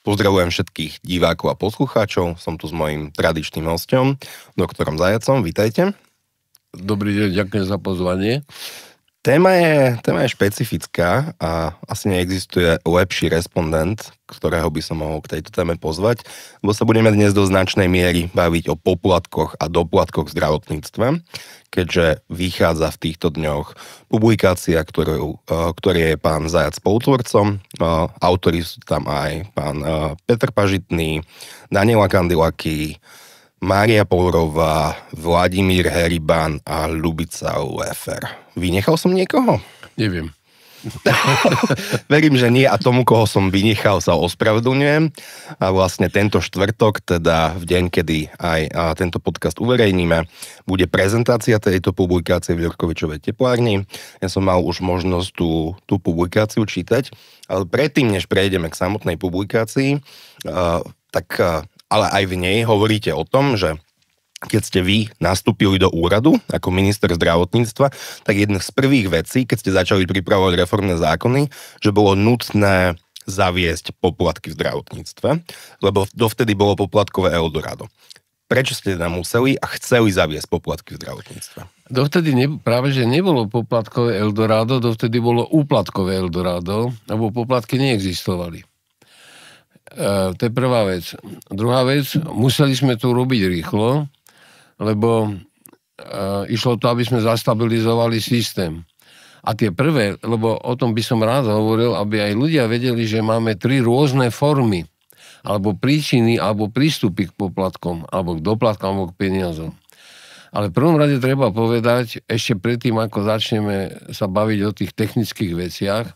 Pozdravujem všetkých divákov a poslucháčov. Som tu s mojím tradičným hosťom, doktorom Zajacom. Vítajte. Dobrý deň, ďakujem za pozvanie. Téma je špecifická a asi neexistuje lepší respondent, ktorého by som mohol k tejto téme pozvať, lebo sa budeme dnes do značnej miery baviť o poplatkoch a doplatkoch v zdravotníctve, keďže vychádza v týchto dňoch publikácia, ktorý je pán Zajac spolutvorcom. Autori sú tam aj pán Peter Pažitný, Daniela Kandilaky, Mária Pourová, Vladimír Heriban a Ľubica Léfer. Vynechal som niekoho? Neviem. Verím, že nie, a tomu, koho som vynechal, sa ospravedlňujem. A vlastne tento štvrtok, teda v deň, kedy aj tento podcast uverejníme, bude prezentácia tejto publikácie v Ďurkovičovej teplárni. Ja som mal už možnosť tú publikáciu čítať, ale predtým, než prejdeme k samotnej publikácii, ale aj v nej hovoríte o tom, že keď ste vy nastúpili do úradu ako minister zdravotníctva, tak jedna z prvých vecí, keď ste začali pripravovať reformné zákony, že bolo nutné zaviesť poplatky v zdravotníctve, lebo dovtedy bolo poplatkové Eldorado. Prečo ste teda museli a chceli zaviesť poplatky v zdravotníctve? Dovtedy práve, že nebolo poplatkové Eldorado, dovtedy bolo úplatkové Eldorado, lebo poplatky neexistovali. To je prvá vec. Druhá vec, museli sme to robiť rýchlo, lebo išlo to, aby sme zastabilizovali systém. A tie prvé, lebo o tom by som rád hovoril, aby aj ľudia vedeli, že máme 3 rôzne formy, alebo príčiny, alebo prístupy k poplatkom, alebo k doplatkom, alebo k peniazom. Ale v prvom rade treba povedať, ešte predtým, ako začneme sa baviť o tých technických veciach,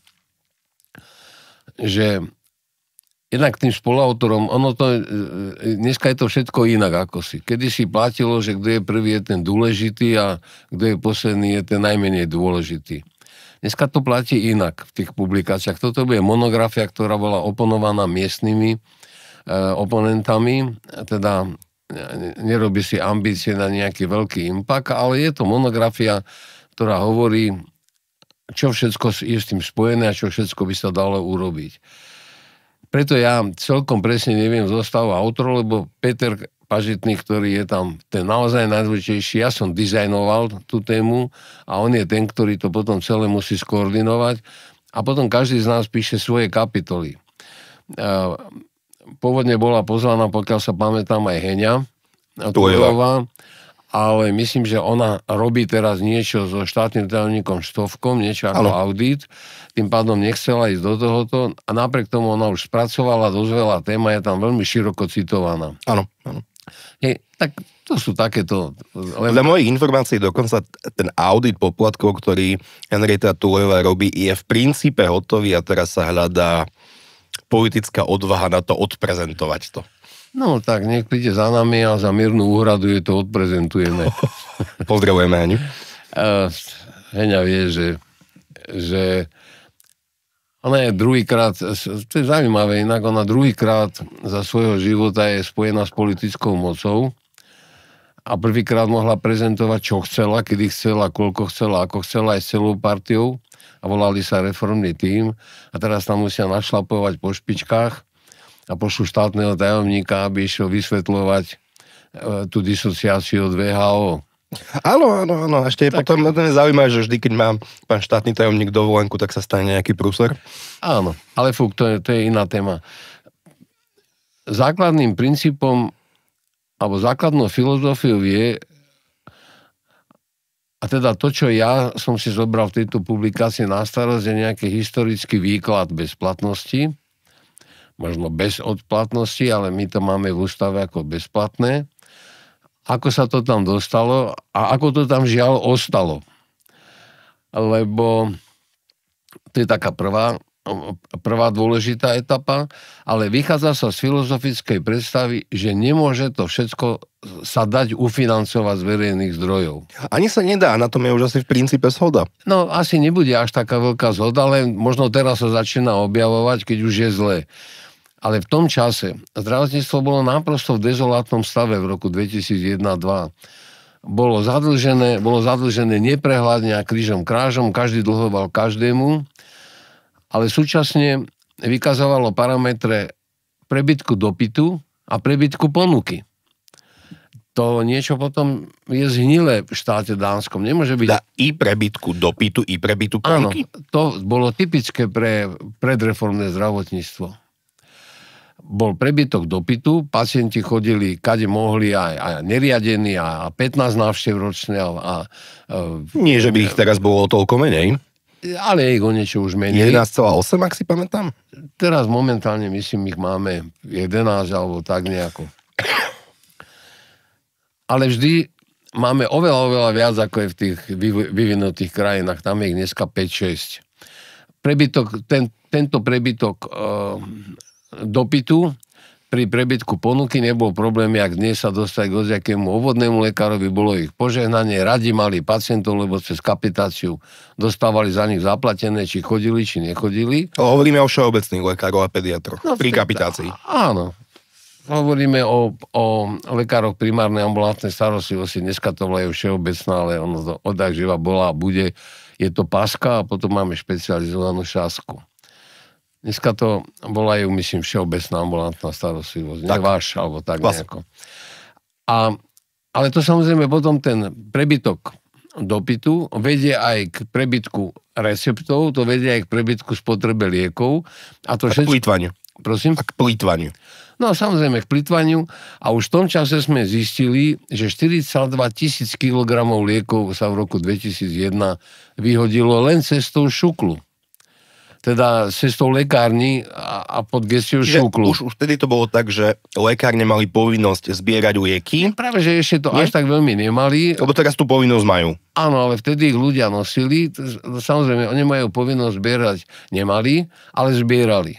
že jednak tým spoluautorom, dneska je to všetko inak ako si. Kedy si platilo, že kto je prvý je ten dôležitý a kto je posledný je ten najmenej dôležitý. Dneska to platí inak v tých publikáciách. Toto bude monografia, ktorá bola oponovaná miestnymi oponentami, teda nerobí si ambície na nejaký veľký impact, ale je to monografia, ktorá hovorí, čo všetko je s tým spojené a čo všetko by sa dalo urobiť. Preto ja celkom presne neviem zostavu autorov, lebo Peter Pažitný, ktorý je tam ten naozaj najdôležitejší, ja som dizajnoval tú tému a on je ten, ktorý to potom celé musí skoordinovať a potom každý z nás píše svoje kapitoly. Pôvodne bola pozvaná, pokiaľ sa pamätám, aj Heňa Turová, ale myslím, že ona robí teraz niečo so štátnym tajomníkom Štovkom, niečo ako audit, tým pádom nechcela ísť do tohoto a napriek tomu ona už spracovala dosť veľa téma, je tam veľmi široko citovaná. Áno. Tak to sú takéto... Za mojich informácií dokonca ten audit poplatkov, ktorý Henrietta Tulová robí, je v princípe hotový a teraz sa hľadá politická odvaha na to odprezentovať to. No tak, nech príde za nami a za miernu úhradu je to odprezentujeme. Pozdravujeme Heňu. Heňa vie, že ona je druhýkrát, to je zaujímavé, inak ona druhýkrát za svojho života je spojená s politickou mocou a prvýkrát mohla prezentovať, čo chcela, kedy chcela, koľko chcela, ako chcela aj s celou partiou a volali sa reformný tím a teraz tam musia našlapovať po špičkách a pošlu štátneho tajomníka, aby išiel vysvetľovať tú disociáciu od VHO. Áno. Ešte je tak... potom je zaujímavé, že vždy, keď má pán štátny tajomník dovolenku, tak sa stane nejaký prúser. Áno, ale to je iná téma. Základným princípom alebo základnou filozofiou je, a teda to, čo ja som si zobral v tejto publikácii na starosť, je nejaký historický výklad bezplatnosti, možno bez odplatnosti, ale my to máme v ústave ako bezplatné. Ako sa to tam dostalo a ako to tam žiaľ ostalo. Lebo to je taká prvá dôležitá etapa, ale vychádza sa z filozofickej predstavy, že nemôže to všetko sa dať ufinancovať z verejných zdrojov. Ani sa nedá, na tom je už asi v princípe zhoda. No, asi nebude až taká veľká zhoda, ale možno teraz sa začína objavovať, keď už je zle. Ale v tom čase zdravotníctvo bolo naprosto v dezolátnom stave v roku 2001-2002. Bolo zadlžené neprehľadne a krížom krážom, každý dlhoval každému, ale súčasne vykazovalo parametre prebytku dopytu a prebytku ponuky. To niečo potom je zhnilé v štáte Dánskom. Nemôže byť... I prebytku dopytu, i prebytku ponuky? Áno, to bolo typické pre predreformné zdravotníctvo. Bol prebytok dopytu, pacienti chodili, kade mohli, aj neriadení, a 15 návštev ročne. Nie, že by ich teraz bolo toľko menej. Ale ich o niečo už menej. 11,8, ak si pamätám? Teraz momentálne, myslím, ich máme 11 alebo tak nejako. Ale vždy máme oveľa viac, ako je v tých vyvinutých krajinách. Tam je ich dneska 5-6. Tento prebytok dopytu pri prebytku ponuky nebol problém, jak dnes sa dostať k hociakému obvodnému lekárovi, bolo ich požehnanie, radi mali pacientov, lebo cez kapitáciu dostávali za nich zaplatené, či chodili, či nechodili. Hovoríme o všeobecných lekárov a pediatroch pri kapitácii. Áno. Hovoríme o lekároch primárnej ambulantnej starostlivosti. Dneska to volajú všeobecná, ale ono to odjak živa bola a bude. Je to páska a potom máme špecializovanú šásku. Dneska to volajú, myslím, všeobecná ambulantná starostlivosť. Tak. Neváš, alebo tak nejako. Ale to samozrejme potom ten prebytok dopytu vedie aj k prebytku receptov, to vedie aj k prebytku spotrebe liekov. A to k plýtvaniu. Prosím? A k plýtvaniu. No samozrejme k plýtvaniu. A už v tom čase sme zistili, že 42 000 kilogramov liekov sa v roku 2001 vyhodilo len cestou šuklu. Teda cestou lekárni a pod gestiou šuklu. Už vtedy to bolo tak, že lekárne mali povinnosť zbierať lieky. Práve, že ešte to až tak veľmi nemali. Lebo teraz tú povinnosť majú. Áno, ale vtedy ich ľudia nosili. Samozrejme, oni majú povinnosť zbierať nemali, ale zbierali.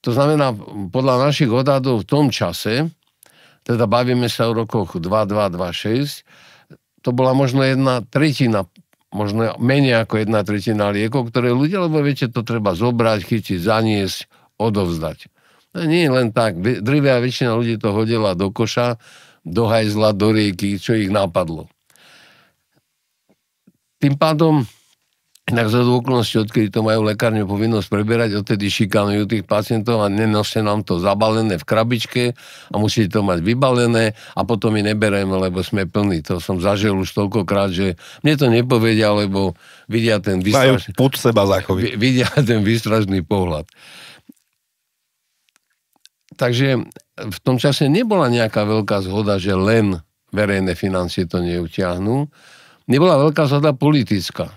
To znamená, podľa našich odhadov v tom čase, teda bavíme sa o rokoch 2226, to bola možno 1/3, možno menej ako 1/3 liekov, ktoré ľudia, lebo viete, to treba zobrať, chytiť, zaniesť, odovzdať. No nie len tak. Drvivá väčšina ľudí to hodila do koša, do hajzla, do rieky, čo ich napadlo. Tým pádom, inak za okolnosti, odkedy to majú lekárne povinnosť preberať, odtedy šikanujú tých pacientov a nenoste nám to zabalené v krabičke a musíte to mať vybalené a potom my nebereme, lebo sme plní. To som zažil už toľkokrát, že mne to nepovedia, lebo vidia ten výstražný pohľad. Takže v tom čase nebola nejaká veľká zhoda, že len verejné financie to neutiahnu. Nebola veľká zhoda politická.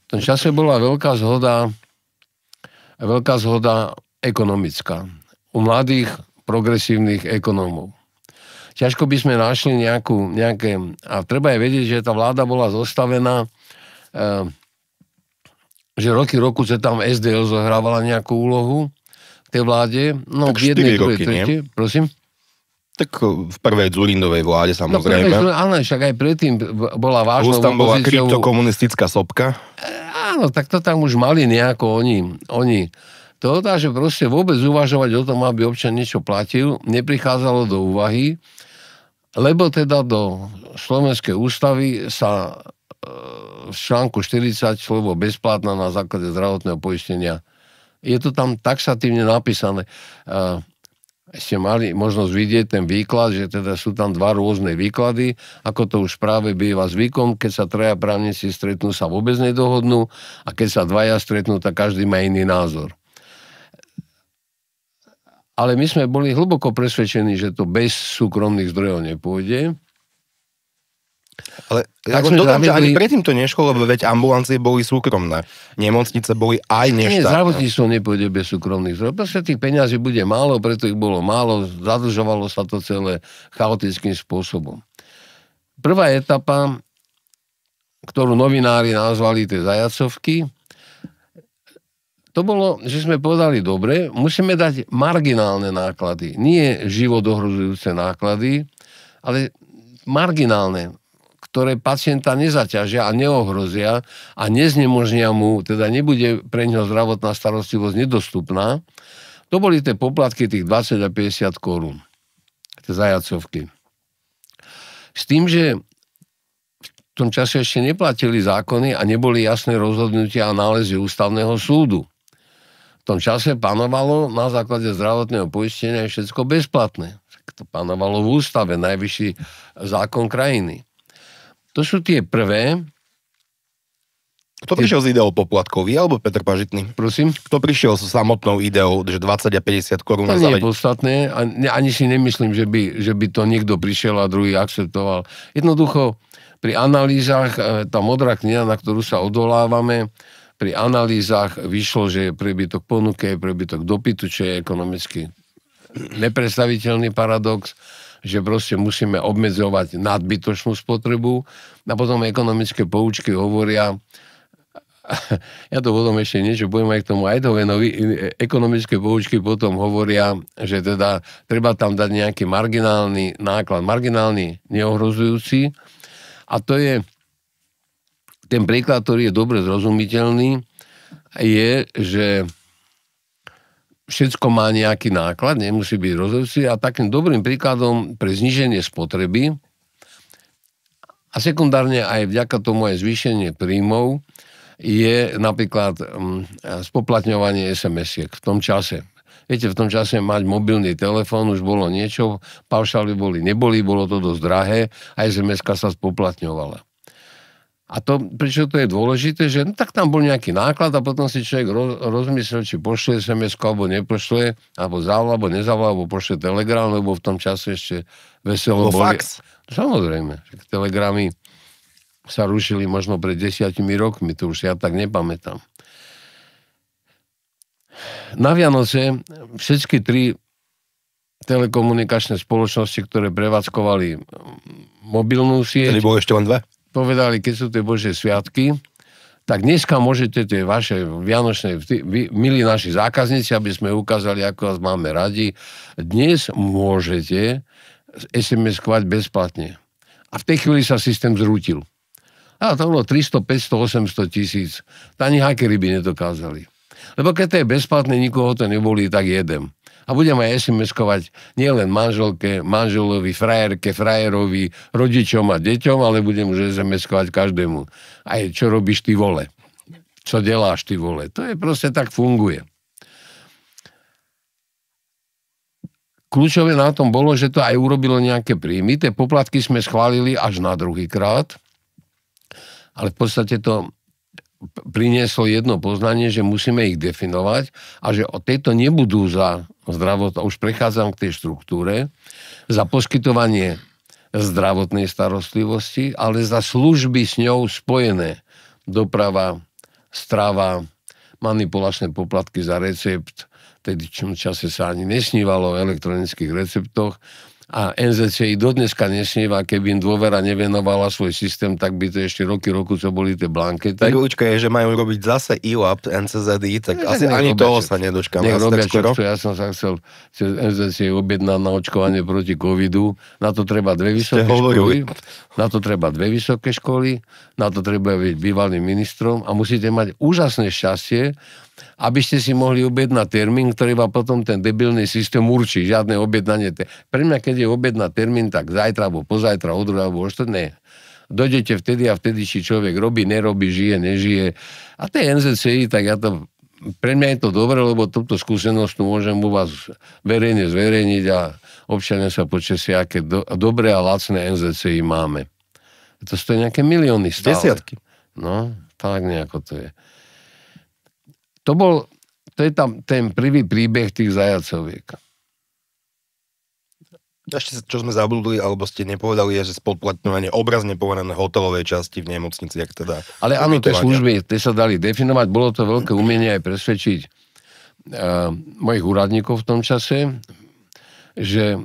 V tom čase bola veľká zhoda ekonomická. U mladých progresívnych ekonómov. Ťažko by sme našli nejaké... A treba aj vedieť, že tá vláda bola zostavená, že roky sa tam SDL zohrávala nejakú úlohu v tej vláde. No, tak 4 roky, nie? Prosím? Tak v prvej Dzurindovej vláde, samozrejme. No, áno, však aj predtým bola vážnou opozíciou. Tam bola kryptokomunistická sopka. Áno, tak to tam už mali nejako oni. To dá, že proste vôbec uvažovať o tom, aby občan niečo platil, neprichádzalo do úvahy, lebo teda do Slovenskej ústavy sa v článku 40 slovo bezplatná na základe zdravotného poistenia. Je to tam taxatívne napísané. Ste mali možnosť vidieť ten výklad, že teda sú tam dva rôzne výklady, ako to už práve býva zvykom, keď sa traja právnici stretnú, sa vôbec nedohodnú a keď sa dvaja stretnú, tak každý má iný názor. Ale my sme boli hlboko presvedčení, že to bez súkromných zdrojov nepôjde. Ale dodám, že ani predtým to nešlo, lebo veď ambulancie boli súkromné. Nemocnice boli aj neštátne. Nie, zdravotníctvo nepôjde bez súkromných zdrojov. Proste tých peňazí bude málo, preto ich bolo málo, zadržovalo sa to celé chaotickým spôsobom. Prvá etapa, ktorú novinári nazvali tie zajacovky, to bolo, že sme povedali, dobre, musíme dať marginálne náklady. Nie život ohrozujúce náklady, ale marginálne, ktoré pacienta nezaťažia a neohrozia a neznemožnia mu, teda nebude pre ňoho zdravotná starostlivosť nedostupná. To boli tie poplatky tých 20 a 50 korún. Tie zajacovky. S tým, že v tom čase ešte neplatili zákony a neboli jasné rozhodnutia a nálezy ústavného súdu. tom čase panovalo na základe zdravotného poistenia všetko bezplatné. To panovalo v ústave, najvyšší zákon krajiny. To sú tie prvé. Kto prišiel s ideou poplatkov? Vy alebo Peter Pažitný? Prosím? Kto prišiel s samotnou ideou, že 20 a 50 korún? To nie je podstatné. Ani si nemyslím, že by to niekto prišiel a druhý akceptoval. Jednoducho, pri analýzach, tá modrá kniha, na ktorú sa odvolávame, pri analýzach vyšlo, že je prebytok ponuky, prebytok dopytu, čo je ekonomicky nepredstaviteľný paradox, že proste musíme obmedzovať nadbytočnú spotrebu a potom ekonomické poučky hovoria, ja to potom ešte niečo poviem aj k tomu Eidhovenovi, ekonomické poučky potom hovoria, že teda treba tam dať nejaký marginálny náklad, marginálny, neohrozujúci, a to je ten príklad, ktorý je dobre zrozumiteľný, je, že všetko má nejaký náklad, nemusí byť rozhodujúci, a takým dobrým príkladom pre zníženie spotreby a sekundárne aj vďaka tomu aj zvýšenie príjmov je napríklad spoplatňovanie SMS-iek v tom čase. Viete, v tom čase mať mobilný telefón už bolo niečo, paušály neboli, bolo to dosť drahé a SMS-ka sa spoplatňovala. A to, prečo to je dôležité, že tak tam bol nejaký náklad a potom si človek rozmyslel, či pošle SMS-ku alebo nepošle, alebo zavolá, alebo nezavolá, alebo pošle telegram, lebo v tom čase ešte veselo boli. Fax. Samozrejme, že telegramy sa rušili možno pred 10 rokmi, to už ja tak nepamätám. Na Vianoce všetky tri telekomunikačné spoločnosti, ktoré prevádzkovali mobilnú sieť, tedy bolo ešte len dve, povedali, keď sú tie Božie sviatky, tak dneska môžete tie vaše vianočné, milí naši zákazníci, aby sme ukázali, ako vás máme radi, dnes môžete SMS-kovať bezplatne. A v tej chvíli sa systém zrútil. A to bolo 300, 500, 800 tisíc. To ani hackeri by nedokázali. Lebo keď to je bezplatné, nikoho to nebolí, tak jedem. A budem aj SMS-kovať nielen manželke, manželovi, frajerke, frajerovi, rodičom a deťom, ale budem už SMS-kovať každému. Aj čo robíš ty, vole? Čo deláš ty, vole? To je proste tak funguje. Kľúčové na tom bolo, že to aj urobilo nejaké príjmy. Tie poplatky sme schválili až na druhý krát. Ale v podstate to prinieslo jedno poznanie, že musíme ich definovať a že od tejto nebudú za zdravotné, už prechádzam k tej štruktúre, za poskytovanie zdravotnej starostlivosti, ale za služby s ňou spojené. Doprava, strava, manipulačné poplatky za recept, tedy v čase sa ani nesnívalo o elektronických receptoch, a NZCI dodneska nesníva, keby im dôvera nevenovala svoj systém, tak by to ešte roky, co boli tie blankety. Tak ulička je, že majú robiť zase ILAP, NCZI, tak asi ani toho sa nedočkám. Nech robia čo, ja som sa chcel cez NZCI objednať na očkovanie proti covidu. Na to treba dve vysoké školy. Na to treba dve vysoké školy. Na to treba byť bývalým ministrom a musíte mať úžasné šťastie, aby ste si mohli objednať termín, ktorý vám potom ten debilný systém určí. Žiadne objednanie. Pre mňa, keď je objednať termín, tak zajtra, alebo pozajtra, o druhé, alebo o štvrté, ne. Dojdete vtedy a vtedy, či človek robí, nerobí, žije, nežije. A to je NZCI, tak ja to, pre mňa je to dobré, lebo túto skúsenosť môžem u vás verejne zverejniť a občania sa počesia, aké dobré a lacné NZCI máme. To stojí nejaké milióny stále. Desiatky. No, tak nejako to je. To je tam ten prvý príbeh tých zajacoviek. Ešte, čo sme zabudli, alebo ste nepovedali, je, že spoplatňovanie obrazne povedané hotelovej časti v nemocniciach teda. Ale áno, tie služby, tie sa dali definovať, bolo to veľké umenie aj presvedčiť mojich úradníkov v tom čase, že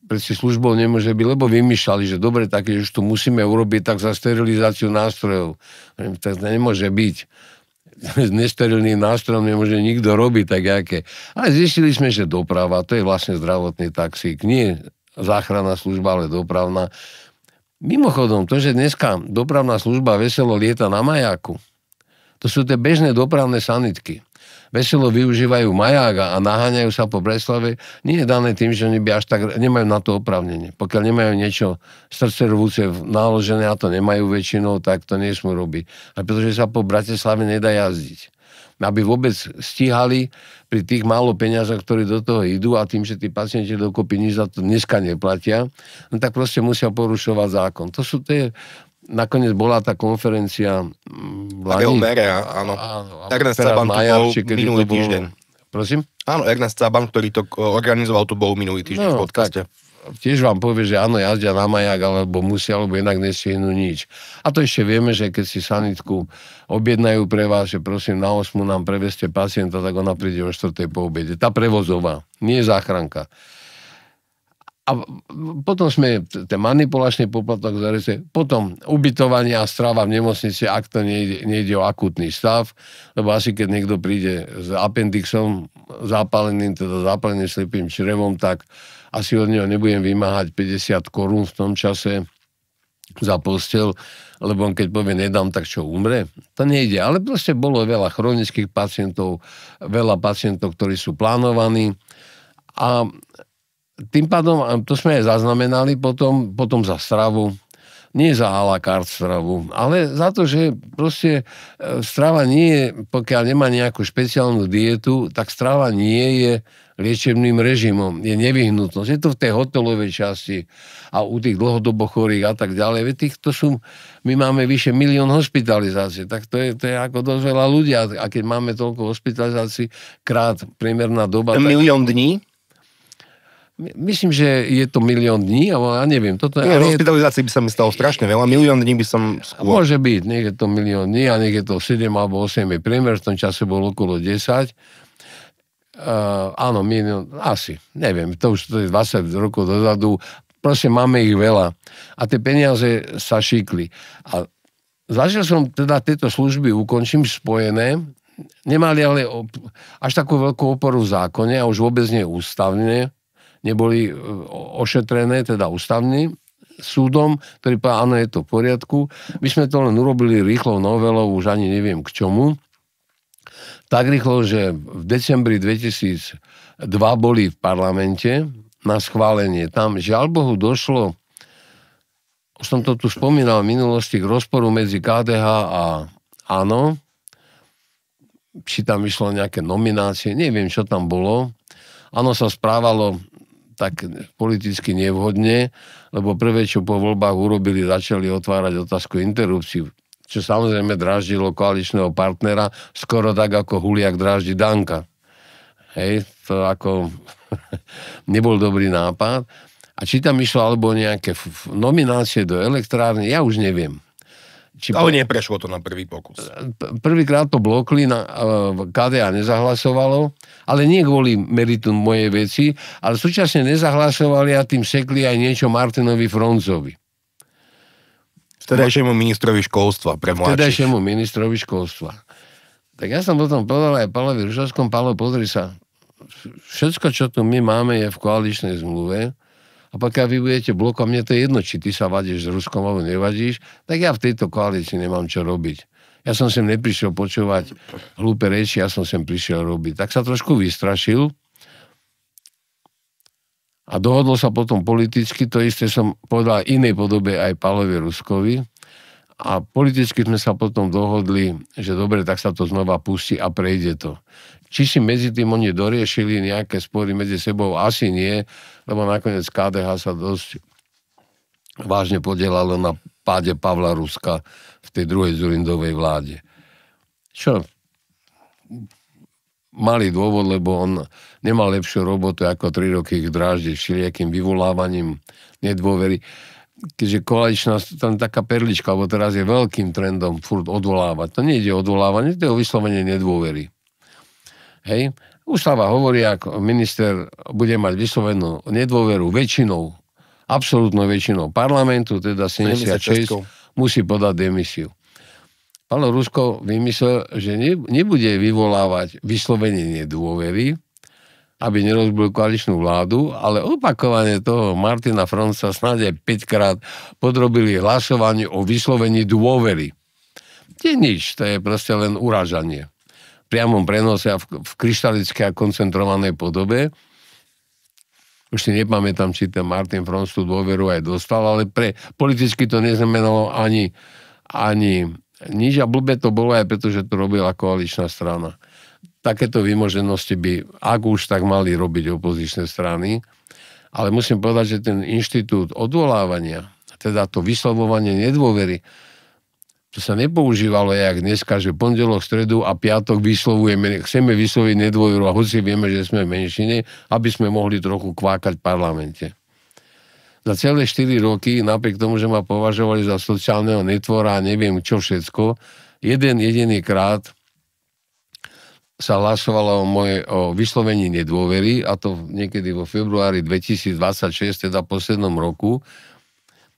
predsi službou nemôže byť, lebo vymýšľali, že dobre, také, že to musíme urobiť tak za sterilizáciu nástrojov. Tak nemôže byť. S nesterilným nástrojom nemôže nikto robiť tak jaké. Ale zistili sme, že doprava, to je vlastne zdravotný taxík. Nie záchranná služba, ale dopravná. Mimochodom, to, že dneska dopravná služba veselo lieta na majáku, to sú tie bežné dopravné sanitky. Veselo využívajú maják a naháňajú sa po Bratislave, nie je dané tým, že oni by až tak nemajú na to oprávnenie. Pokiaľ nemajú niečo srdcervúce náložené a to nemajú väčšinou, tak to nesmú robiť. A pretože sa po Bratislave nedá jazdiť. aby vôbec stíhali pri tých málo peniazoch, ktorí do toho idú a tým, že tí pacienti dokopy nič za to dneska neplatia, no tak proste musia porušovať zákon. To je nakoniec bola tá konferencia áno. Ernest Caban tu bol minulý týždeň. Prosím? Áno, Ernest Caban, ktorý to organizoval, tu bol minulý týždeň v podcaste. Tiež vám povie, že áno, jazdia na majak, alebo musia, alebo inak nestihnú nič. A to ešte vieme, že keď si sanitku objednajú pre vás, že prosím na 8 nám preveste pacienta, tak ona príde o 4. po obede. Tá prevozová, nie záchranka. A potom sme ten manipulačný poplatok zarezali, potom ubytovanie a strava v nemocnici, ak to nejde o akútny stav, lebo asi keď niekto príde s appendixom zápaleným, teda zápaleným slepým črevom, tak asi od neho nebudem vymáhať 50 korún v tom čase za posteľ, lebo on keď povie nedám, tak čo, umre? To nejde, ale proste bolo veľa chronických pacientov, veľa pacientov, ktorí sú plánovaní a tým pádom, to sme aj zaznamenali potom za stravu, nie za à la carte stravu, ale za to, že proste strava nie je, pokiaľ nemá nejakú špeciálnu dietu, tak strava nie je liečebným režimom, je nevyhnutnosť. Je to v tej hotelovej časti a u tých dlhodobo chorých a tak ďalej. My máme vyše 1 000 000 hospitalizácií, tak to je ako dosť veľa ľudí a keď máme toľko hospitalizácií krát priemerná doba... 1 000 000 dní? Myslím, že je to 1 000 000 dní, ale ja neviem. Hospitalizácií by sa mi stalo strašne veľa. 1 000 000 dní by som skôr... Môže byť, nech je to 1 000 000 dní a nech je to 7 alebo 8 je priemer, v tom čase bol okolo 10. Áno, asi, neviem, to je 20 rokov dozadu. Proste máme ich veľa. A tie peniaze sa šikli. A zažil som teda tieto služby, ukončím, spojené, nemali ale až takú veľkú oporu v zákone a už vôbec nie ústavne, neboli ošetrené, teda ústavným súdom, ktorý povedal, áno, je to v poriadku. My sme to len urobili rýchlou novelou, už ani neviem k čomu. Tak rýchlo, že v decembri 2002 boli v parlamente na schválenie. Tam, žiaľ Bohu, došlo, už som to tu spomínal v minulosti, k rozporu medzi KDH a ANO. Či tam išlo nejaké nominácie, neviem, čo tam bolo. ANO sa správalo tak politicky nevhodne, lebo prvé, čo po voľbách urobili, začali otvárať otázku interrupcií, čo samozrejme dráždilo koaličného partnera, skoro tak, ako Huliak dráždi Danka. Hej, to ako nebol dobrý nápad. A či tam išlo alebo nejaké nominácie do elektrárne, ja už neviem. Ale neprešlo to na prvý pokus. Prvýkrát to blokli, KDA nezahlasovalo, ale nie kvôli meritum mojej veci, ale súčasne nezahlasovali a tým sekli aj niečo Martinovi Fronzovi. Vtedajšiemu ministrovi školstva pre mladších. Vtedajšiemu ministrovi školstva. Tak ja som potom povedal aj Pálovi Ružovskom, Pálo, pozri sa, všetko, čo tu my máme, je v koaličnej zmluve. A pokiaľ vy budete blokovať, mne to je jedno, či ty sa vadíš s Ruskom alebo nevadíš, tak ja v tejto koalícii nemám čo robiť. Ja som sem neprišiel počúvať hlúpe reči, ja som sem prišiel robiť. Tak sa trošku vystrašil a dohodlo sa potom politicky, to isté som povedal inej podobe aj Pálovi Ruskovi a politicky sme sa potom dohodli, že dobre, tak sa to znova pustí a prejde to. Či si medzi tým oni doriešili nejaké spory medzi sebou? Asi nie, lebo nakoniec KDH sa dosť vážne podielalo na páde Pavla Ruska v tej druhej Dzurindovej vláde. Čo? Malý dôvod, lebo on nemal lepšiu robotu ako 3 roky ich dráždiť všelijakým vyvolávaním nedôvery. Keďže koaličná, tam taká perlička, lebo teraz je veľkým trendom furt odvolávať. To nie ide o odvolávanie, to je o vyslovenie nedôvery. Hej. Ústava hovorí, ako minister bude mať vyslovenú nedôveru väčšinou, absolútnou väčšinou parlamentu, teda 76, musí podať demisiu. Pálo Rusko vymyslel, že nebude vyvolávať vyslovenie nedôvery, aby nerozbil koaličnú vládu, ale opakovane toho Martina Fronca snáď aj 5-krát podrobili hlasovanie o vyslovení dôvery. To je nič, to je proste len urážanie. Priamom prenose a v kryštalickej a koncentrovanej podobe. Už si nepamätám, či ten Martin Frons tú dôveru aj dostal, ale politicky to neznamenalo ani nič a blbé to bolo aj preto, že to robila koaličná strana. Takéto vymoženosti by, ak už tak mali robiť opozičné strany, ale musím povedať, že ten inštitút odvolávania, teda to vyslovovanie nedôvery, to sa nepoužívalo jak dneska, že pondelok, stredu a piatok chceme vysloviť nedôveru a hoci vieme, že sme v menšine, aby sme mohli trochu kvákať v parlamente. Za celé 4 roky, napriek tomu, že ma považovali za sociálneho netvora a neviem čo všetko, jeden jediný krát sa hlasovalo o vyslovení nedôvery, a to niekedy vo februári 2026, teda v poslednom roku.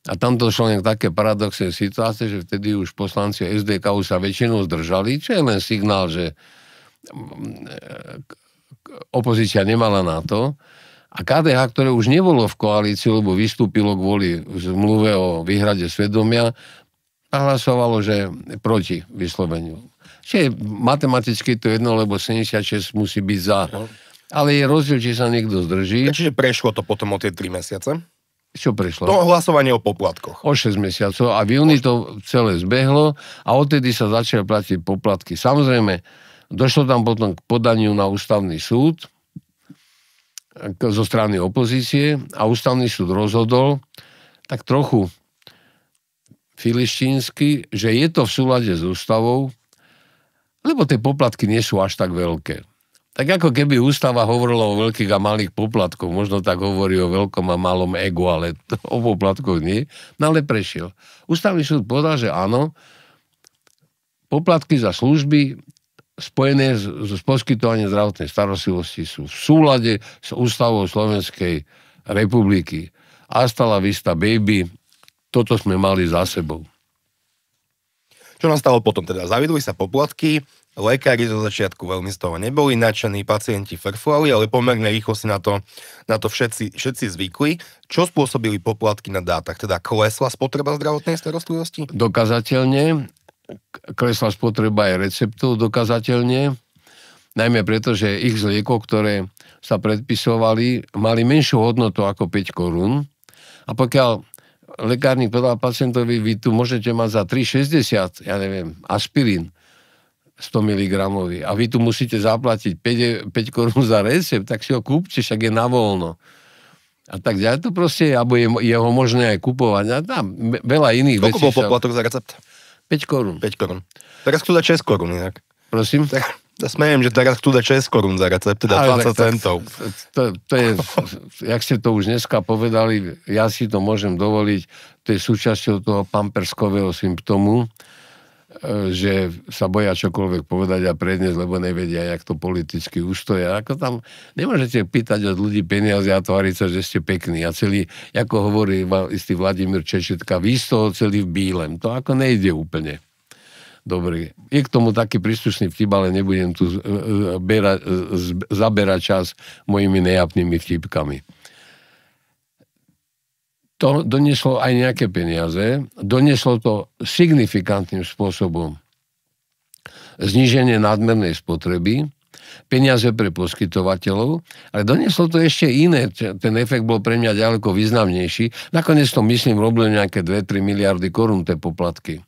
A tam došlo len také paradoxné situácie, že vtedy už poslanci SDK sa väčšinou zdržali, čo je len signál, že opozícia nemala na to. A KDH, ktoré už nebolo v koalícii, lebo vystúpilo kvôli zmluve o výhrade svedomia, hlasovalo, že proti vysloveniu. Čiže matematicky to jedno, lebo 76 musí byť za. Ale je rozdiel, či sa niekto zdrží. Čiže prešlo to potom o tie 3 mesiace? Čo prešlo? To hlasovanie o poplatkoch. O 6 mesiacov a v júni to celé zbehlo a odtedy sa začali platiť poplatky. Samozrejme, došlo tam potom k podaniu na ústavný súd zo strany opozície a ústavný súd rozhodol tak trochu filištínsky, že je to v súlade s ústavou, lebo tie poplatky nie sú až tak veľké. Tak ako keby ústava hovorila o veľkých a malých poplatkoch, možno tak hovorí o veľkom a malom egu, ale o poplatkoch nie, no ale prešiel. Ústavný súd povedal, že áno, poplatky za služby spojené s poskytovaním zdravotnej starostlivosti sú v súlade s ústavou Slovenskej republiky. Hasta la vista baby, toto sme mali za sebou. Čo nastalo potom? Teda zaviedli sa poplatky, lekári zo začiatku veľmi z toho neboli nadšení, pacienti frflali, ale pomerne rýchlo si na to všetci zvykli. Čo spôsobili poplatky na dátach? Teda klesla spotreba zdravotnej starostlivosti? Dokazateľne. Klesla spotreba aj receptov dokazateľne. Najmä preto, že ich z liekov, ktoré sa predpisovali, mali menšiu hodnotu ako 5 korún. A pokiaľ lekárnik povedal pacientovi, vy tu môžete mať za 3,60, ja neviem, aspirín 100 mg a vy tu musíte zaplatiť 5 korún za recept, tak si ho kúpte, však je na voľno. A tak ďalej to proste, alebo je ho možné aj kupovať. A tam veľa iných vecí. Koľko bol poplatok za recept? 5 korún. 5 korún. Teraz chcú dať 6 korún inak. Prosím? Ja smejem, že teraz chcú dať 6 korún za recept, teda 20 centov. To je, jak ste to už dneska povedali, ja si to môžem dovoliť, to je súčasťou toho pamperskového symptómu, že sa boja čokoľvek povedať a predniesť, lebo nevedia, jak to politicky ustoja. Ako tam nemôžete pýtať od ľudí peniaze a tváriť sa, že ste pekní. A celý, ako hovorí istý Vladimír Čečetka, vy z toho celý v bílem. To ako nejde úplne. Dobre. Je k tomu taký príslušný vtip, ale nebudem tu zaberať čas mojimi nejapnými vtipkami. To donieslo aj nejaké peniaze, donieslo to signifikantným spôsobom zníženie nadmernej spotreby, peniaze pre poskytovateľov, ale donieslo to ešte iné. Ten efekt bol pre mňa ďaleko významnejší. Nakoniec to, myslím, robili nejaké 2-3 miliardy korún tie poplatky.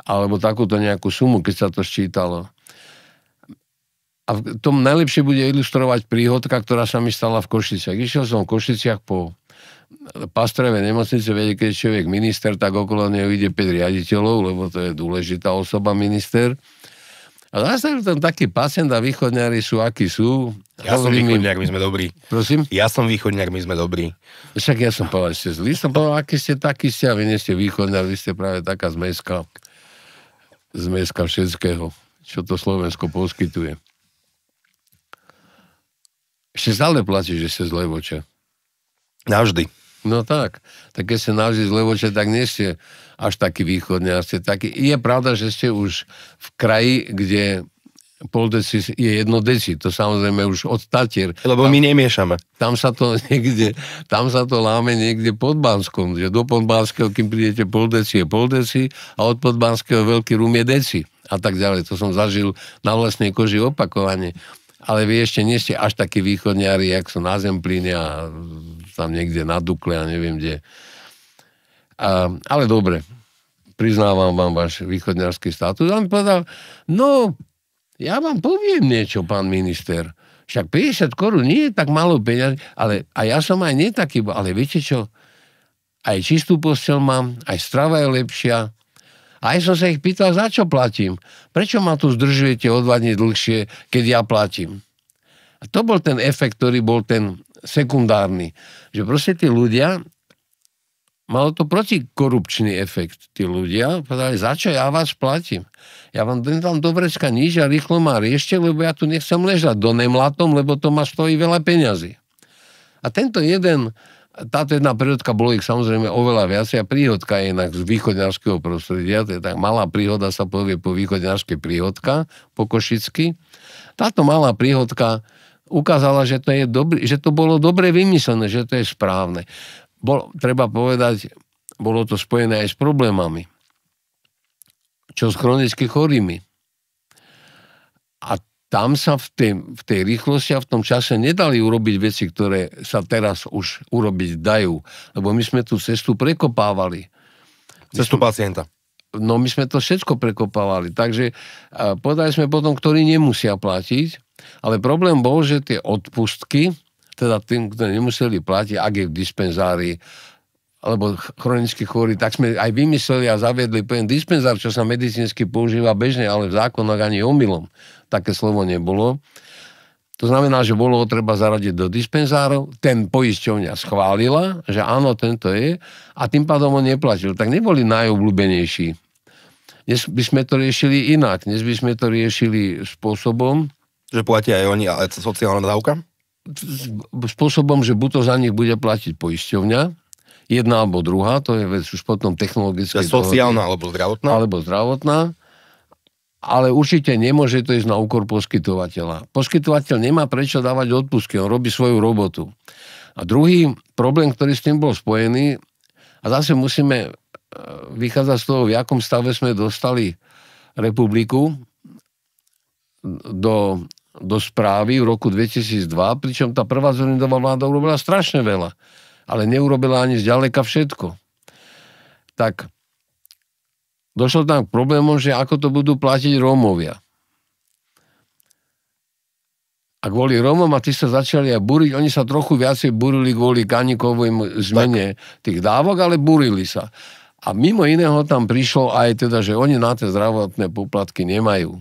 Alebo takúto nejakú sumu, keď sa to sčítalo. A v tom najlepšie bude ilustrovať príhodka, ktorá sa mi stala v Košiciach. Išiel som v Košiciach po Pastreve nemocnice, vedie, keď je človek minister, tak okolo neho ide 5 riaditeľov, lebo to je dôležitá osoba, minister. A zastavil tam taký pacient a východňári sú, akí sú. Ja som východňár, my sme dobrí. Prosím? Ja som východňár, my sme dobrí. Však ja som povedal, že ste zlí. Som povedal, aký ste takí ste, a vy nie ste východňár, vy ste práve taká zmeska všetkého, čo to Slovensko poskytuje. Ešte stále platí, že ste z Levoče. Navždy. No tak. Tak keď ste navždy z Levoče, tak nie ste až taký východňár. Ste taký. Je pravda, že ste už v kraji, kde pol deci je 1 deci. To samozrejme už od Tatier. Lebo my nemiešame. Tam sa to láme niekde pod Banskom. Že do Podbanského, kým prídete pol deci, je pol deci a od Podbanského veľký rum je deci. A tak ďalej. To som zažil na vlastnej koži opakovane. Ale vy ešte nie ste až takí východňári, jak sú na Zemplíne a tam niekde na Dukle a neviem kde. Ale dobre. priznávam vám váš východňarský status. A on povedal, no, ja vám poviem niečo, pán minister. Však 50 korún nie je tak málo peniazy, ale a ja som aj nie taký, ale viete čo, aj čistú posteľ mám, aj strava je lepšia. A aj som sa ich pýtal, za čo platím? Prečo ma tu zdržujete o 2 dní dlhšie, keď ja platím? A to bol ten efekt, ktorý bol ten sekundárny. Že proste tí ľudia, malo to protikorupčný efekt. Tí ľudia povedali, za čo ja vás platím? Ja vám dám do vrecka níž a rýchlo ma riešte, lebo ja tu nechcem ležať do nemlatom, lebo to ma stojí veľa peňazí. A táto jedna príhodka, bolo ich samozrejme oveľa viacej a príhodka je inak z východňarského prostredia, to je tak malá príhoda, sa povie po východňarskej príhodka, po košicky. Táto malá príhodka ukázala, že to bolo dobre vymyslené, že to je správne. Treba povedať, bolo to spojené aj s problémami. Čo s chronicky chorými. A tam sa v tej rýchlosti a v tom čase nedali urobiť veci, ktoré sa teraz už urobiť dajú. Lebo my sme tú cestu prekopávali. Cestu pacienta. No my sme to všetko prekopávali. Takže povedali sme potom, ktorí nemusia platiť, ale problém bol, že tie odpustky, teda tým, ktorí nemuseli platiť, ak je v dispenzári, alebo chronicky chorí, tak sme aj vymysleli a zaviedli dispenzár, čo sa medicínsky používa bežne, ale v zákonoch ani omylom. Také slovo nebolo. To znamená, že bolo treba zaradiť do dispenzárov, ten poisťovňa schválila, že áno, tento je, a tým pádom on neplatil. Tak neboli najobľúbenejší. Dnes by sme to riešili inak. Dnes by sme to riešili spôsobom, že platia aj oni, ale sociálna dávka? Spôsobom, že buď to za nich bude platiť poisťovňa, jedna alebo druhá, to je vec už potom technologické. Sociálna alebo zdravotná? Alebo zdravotná. Ale určite nemôže to ísť na úkor poskytovateľa. Poskytovateľ nemá prečo dávať odpustky, on robí svoju robotu. A druhý problém, ktorý s tým bol spojený, a zase musíme vychádzať z toho, v akom stave sme dostali republiku do správy v roku 2002, pričom tá prvá Dzurindová vláda urobila strašne veľa, ale neurobila ani zďaleka všetko. Tak došlo tam k problémom, že ako to budú platiť Rómovia. A kvôli Rómom, a tí sa začali aj búriť, oni sa trochu viacej búrili kvôli Kaníkovej zmene tých dávok, ale búrili sa. A mimo iného tam prišlo aj teda, že oni na tie zdravotné poplatky nemajú.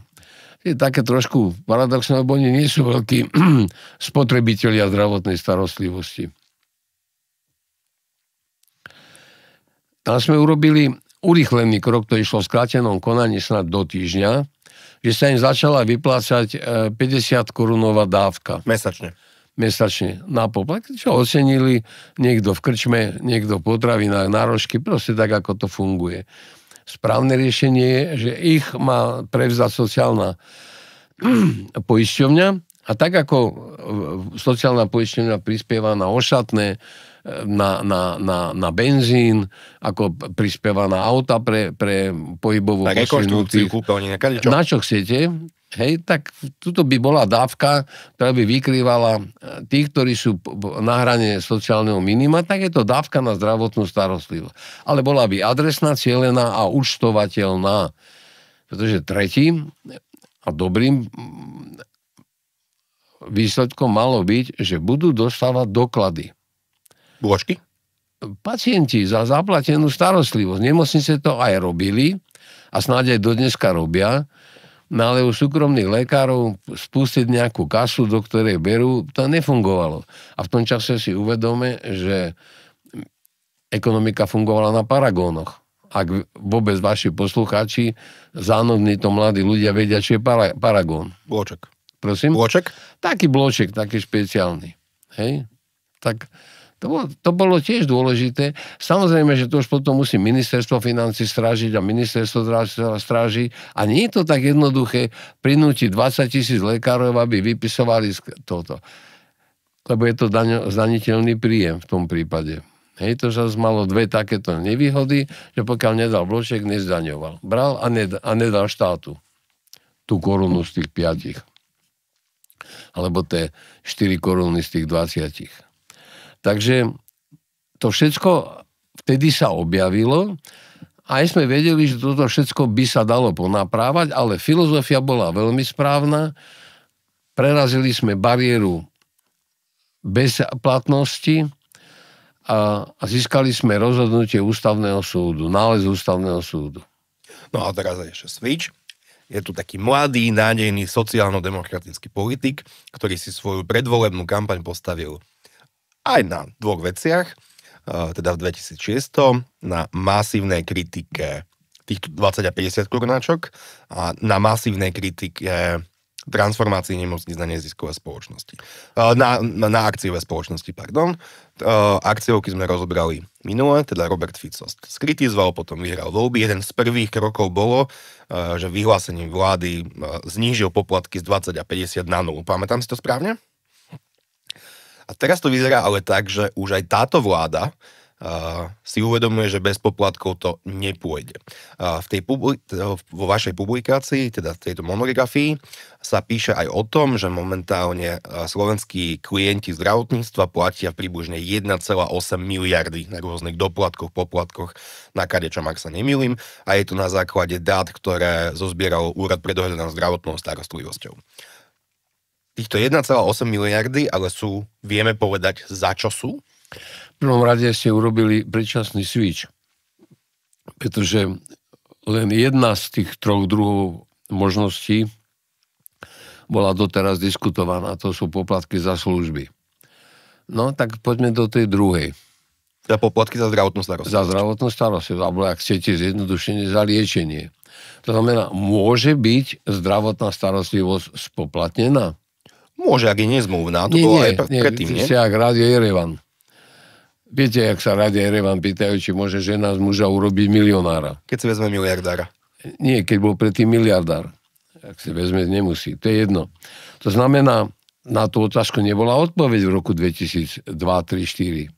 Je také trošku paradoxné, lebo oni nie sú veľkí spotrebitelia zdravotnej starostlivosti. Tam sme urobili urýchlený krok, to išlo v skrátenom konaní snad do týždňa, že sa im začala vyplácať 50-korunová dávka. Mesačne na poplatky, čo ocenili niekto v krčme, niekto v potravinách, nárožky, proste tak, ako to funguje. Správne riešenie je, že ich má prevzať sociálna poisťovňa a tak, ako sociálna poisťovňa prispieva na ošatné, na benzín, ako prispieva na auta pre pohybovú posunutých. Na čo chcete, hej, tak tuto by bola dávka, ktorá by vykrývala tých, ktorí sú na hrane sociálneho minima, tak je to dávka na zdravotnú starostlivosť. Ale bola by adresná, cielená a účtovateľná. Pretože tretím a dobrým výsledkom malo byť, že budú dostávať doklady. Bôžky? Pacienti za zaplatenú starostlivosť. Nemocnice to aj robili a snáď aj dodneska robia, no ale u súkromných lekárov spustiť nejakú kasu, do ktorej berú, to nefungovalo. A v tom čase si uvedome, že ekonomika fungovala na paragónoch. Ak vôbec vaši poslucháči, zánovní to mladí ľudia vedia, čo je paragón. Blôček. Prosím? Blôček? Taký blôček, taký špeciálny. Hej? Tak to bolo tiež dôležité. Samozrejme, že to už potom musí ministerstvo financí strážiť a ministerstvo stráži. A nie je to tak jednoduché prinútiť 20 000 lekárov, aby vypisovali toto. Lebo je to zdaniteľný príjem v tom prípade. Hej, to sa malo dve takéto nevýhody, že pokiaľ nedal blôček, nezdaňoval. Bral a nedal štátu tú korunu z tých 5. Alebo tie 4 koruny z tých 20. Takže to všetko vtedy sa objavilo aj sme vedeli, že toto všetko by sa dalo ponaprávať, ale filozofia bola veľmi správna. Prerazili sme bariéru bezplatnosti a získali sme rozhodnutie ústavného súdu, nález ústavného súdu. No a teraz ešte switch. Je tu taký mladý, nádejný sociálno-demokratický politik, ktorý si svoju predvolebnú kampaň postavil aj na dvoch veciach, teda v 2006 na masívnej kritike týchto 20 a 50 korunáčok a na masívnej kritike transformácii nemocníc na neziskové spoločnosti. Na akciové spoločnosti, pardon. Akciovky sme rozobrali minule, teda Robert Fico skritizoval, potom vyhral voľby. Jeden z prvých krokov bolo, že vyhlásením vlády znížil poplatky z 20 a 50 na 0. Pamätám si to správne? A teraz to vyzerá ale tak, že už aj táto vláda si uvedomuje, že bez poplatkov to nepôjde. Vo vašej publikácii, teda v tejto monografii, sa píše aj o tom, že momentálne slovenskí klienti zdravotníctva platia približne 1,8 miliardy na rôznych doplatkoch, poplatkoch, na kadečom, ak sa nemýlim, a je to na základe dát, ktoré zozbieral Úrad pre dohľad nad zdravotnou starostlivosťou. Týchto 1,8 miliardy ale sú, vieme povedať, za čo sú? V prvom rade ste urobili predčasný switch, pretože len jedna z tých troch druhov možností bola doteraz diskutovaná, to sú poplatky za služby. No, tak poďme do tej druhej. Za poplatky za zdravotnú starostlivosť. Za zdravotnú starostlivosť, alebo ak chcete zjednodušenie, za liečenie. To znamená, môže byť zdravotná starostlivosť spoplatnená? Môže, ak je nezmluvná. To bolo aj predtým, nie? Nie, ak Rádio Jerevan. Viete, jak sa Rádio Jerevan pýtajú, či môže žena z muža urobiť milionára. Keď si vezme miliardára. Nie, keď bol predtým miliardár. Ak si vezme, nemusí. To je jedno. To znamená, na tú otázku nebola odpoveď v roku 2002, 3, 4.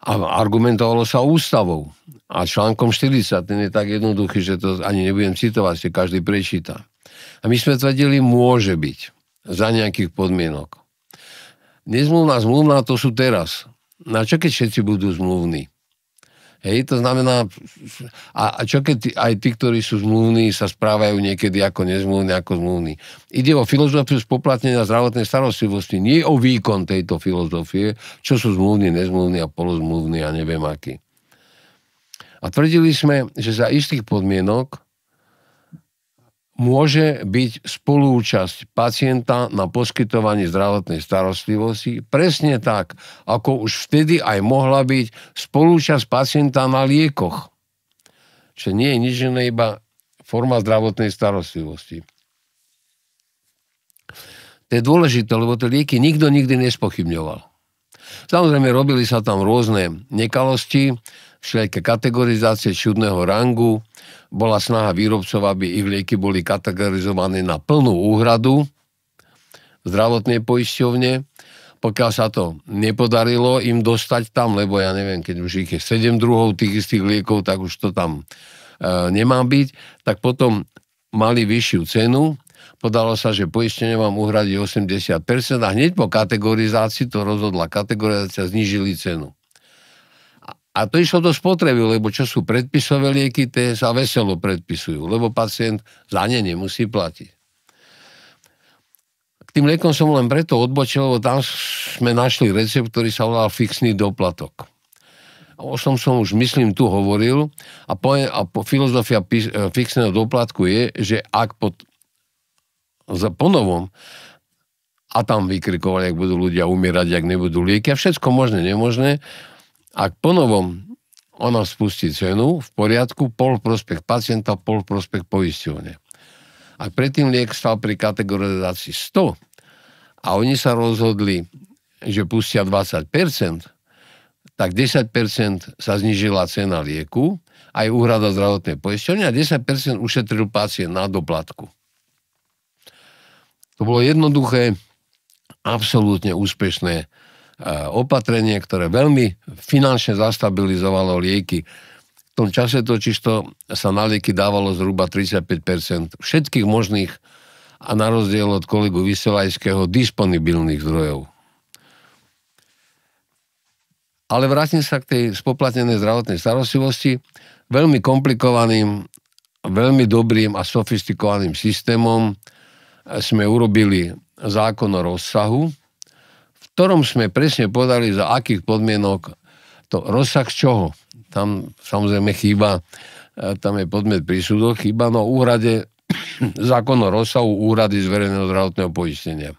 A argumentovalo sa ústavou. A článkom 40, ten je tak jednoduchý, že to ani nebudem citovať, si každý prečíta. A my sme tvrdili, môže byť. Za nejakých podmienok. Nezmluvná, to sú teraz. Na čo keď všetci budú zmluvní? Hej, to znamená, a čo keď aj tí, ktorí sú zmluvní, sa správajú niekedy ako nezmluvní, ako zmluvní. Ide o filozofiu spoplatnenia zdravotnej starostlivosti, nie o výkon tejto filozofie, čo sú zmluvní, nezmluvní a polozmluvní a neviem akí. A tvrdili sme, že za istých podmienok môže byť spolúčasť pacienta na poskytovaní zdravotnej starostlivosti presne tak, ako už vtedy aj mohla byť spolúčasť pacienta na liekoch. Čo nie je nič iné, iba forma zdravotnej starostlivosti. To je dôležité, lebo tie lieky nikto nikdy nespochybňoval. Samozrejme, robili sa tam rôzne nekalosti, všelijaké kategorizácie čudného rangu, bola snaha výrobcov, aby ich lieky boli kategorizované na plnú úhradu v zdravotnej poisťovne. Pokiaľ sa to nepodarilo im dostať tam, lebo ja neviem, keď už ich je 7 druhov tých istých liekov, tak už to tam nemá byť, tak potom mali vyššiu cenu. Podalo sa, že poistenie vám uhradí 80% a hneď po kategorizácii to rozhodla kategorizácia, znížili cenu. A to išlo do spotreby, lebo čo sú predpisové lieky, tie sa veselo predpisujú, lebo pacient za ne nemusí platiť. K tým liekom som len preto odbočil, lebo tam sme našli recept, ktorý sa volal fixný doplatok. O tom som už, myslím, tu hovoril a filozofia fixného doplatku je, že ak po novom a tam vykrikovali, ak budú ľudia umierať, ak nebudú lieky a všetko možné, nemožné, ak po novom ona spustí cenu, v poriadku, pol v prospech pacienta, pol v prospech poisťovne. Ak predtým liek stal pri kategorizácii 100 a oni sa rozhodli, že pustia 20%, tak 10% sa znížila cena lieku, aj úhrada zdravotnej poisťovne a 10% ušetril pacient na doplatku. To bolo jednoduché, absolútne úspešné opatrenie, ktoré veľmi finančne zastabilizovalo lieky. V tom čase totižto sa na lieky dávalo zhruba 35% všetkých možných a na rozdiel od kolegu Vyselajského disponibilných zdrojov. Ale vrátim sa k tej spoplatnenej zdravotnej starostlivosti. Veľmi komplikovaným, veľmi dobrým a sofistikovaným systémom sme urobili zákon o rozsahu, v ktorom sme presne povedali, za akých podmienok to rozsah z čoho. Tam samozrejme chýba, tam je podmiet prísudok, chýba no úhrade zákon o rozsahu úhrady z verejného zdravotného poistenia.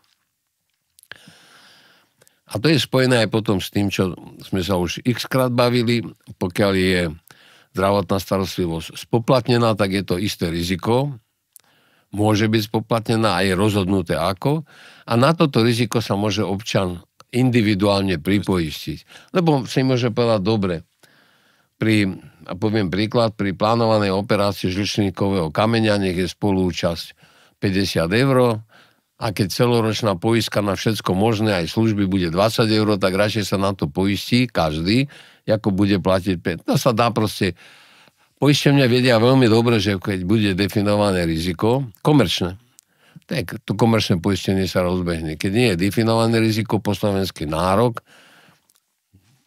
A to je spojené aj potom s tým, čo sme sa už x-krát bavili. Pokiaľ je zdravotná starostlivosť spoplatnená, tak je to isté riziko. Môže byť spoplatnená a je rozhodnuté ako. A na toto riziko sa môže občan individuálne pripoistiť. Lebo si môže povedať, dobre, poviem príklad, pri plánovanej operácii žlčníkového kameňa nech je spoluúčasť 50 €, a keď celoročná poistka na všetko možné, aj služby bude 20 €, tak radšej sa na to poistí každý, ako bude platiť 5. To sa dá proste. Poisťovne vedia veľmi dobre, že keď bude definované riziko, komerčné, tak to komerčné poistenie sa rozbehne. Keď nie je definované riziko, po slovenský nárok,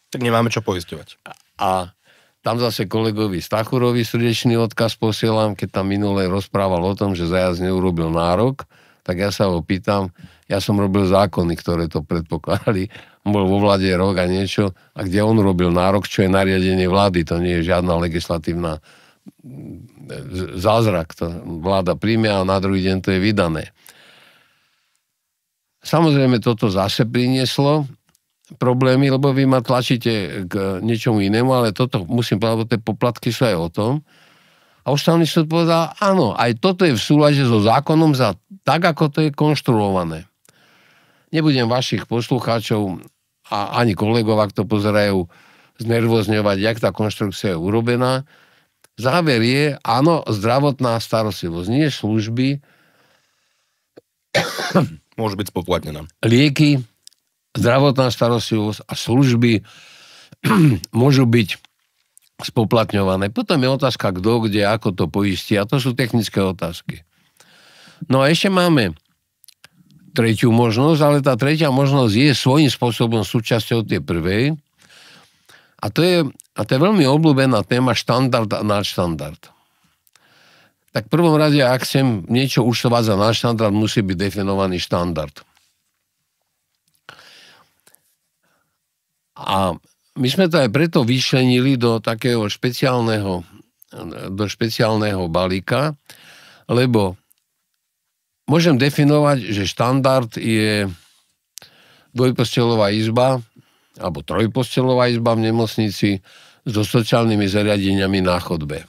tak nemáme čo poisťovať. A tam zase kolegovi Stachurovi srdečný odkaz posielam, keď tam minule rozprával o tom, že zajazd neurobil nárok, tak ja sa ho pýtam, ja som robil zákony, ktoré to predpokladali, bol vo vláde rok a niečo, a kde on robil nárok, čo je nariadenie vlády, to nie je žiadna legislatívna zázrak, to vláda príjme a na druhý deň to je vydané. Samozrejme toto zase prinieslo problémy, lebo vy ma tlačíte k niečomu inému, ale toto musím povedať, lebo tie poplatky sú aj o tom. A ústavný súd povedal, áno, aj toto je v súlade so zákonom tak, ako to je konštruované. Nebudem vašich poslucháčov a ani kolegov, ak to pozerajú, znervozňovať, jak tá konštrukcia je urobená. Záver je, áno, zdravotná starostlivosť, nie služby. Môže byť spoplatnená. Lieky, zdravotná starostlivosť a služby môžu byť spoplatňované. Potom je otázka, kto, kde, ako to poistí. A to sú technické otázky. No a ešte máme tretiu možnosť, ale tá tretia možnosť je svojím spôsobom súčasťou tej prvej. A to je veľmi obľúbená téma štandard a nadštandard. Tak v prvom rade, ak chcem niečo účtovať za nadštandard, musí byť definovaný štandard. A my sme to aj preto vyčlenili do takého špeciálneho balíka, lebo môžem definovať, že štandard je dvojposteľová izba alebo trojposteľová izba v nemocnici so sociálnymi zariadeniami na chodbe.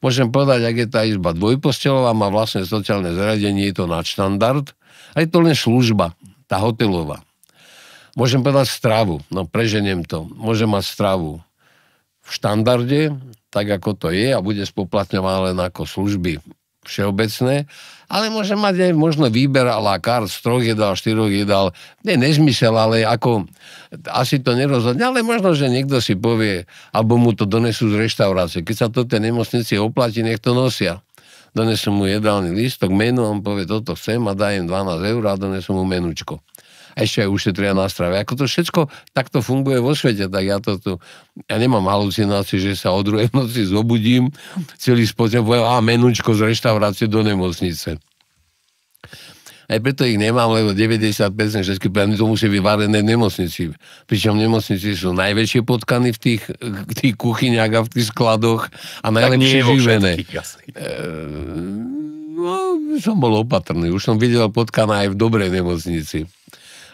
Môžem povedať, ak je tá izba dvojposteľová, má vlastne sociálne zariadenie, je to nadštandard, a je to len služba, tá hotelová. Môžem povedať stravu, no preženiem to. Môžem mať stravu v štandarde, tak ako to je, a bude spoplatňovaná len ako služby všeobecné, ale môžem mať aj možno výber à la carte z 3 jedál, 4 jedál. Nie nezmysel, ale ako asi to nerozhodne, ale možno, že niekto si povie, alebo mu to donesú z reštaurácie. Keď sa to tej nemocnici oplatí, nech to nosia. Donesú mu jedálny lístok, menu, on povie, toto chcem a dá im 12 € a donesú mu menučko. A ešte aj ušetria na strave. Ako to všetko takto funguje vo svete, tak ja nemám halucinácie, že sa o 2:00 noci zobudím, celý spôsob poviem, menučko z reštaurácie do nemocnice. Aj preto ich nemám, lebo 90% všetky plány to musí byť varené v nemocnici. Pričom v nemocnici sú najväčšie potkany v tých kuchyniach a v tých skladoch a najlepšie živené. Som bol opatrný. Už som videl potkana aj v dobrej nemocnici.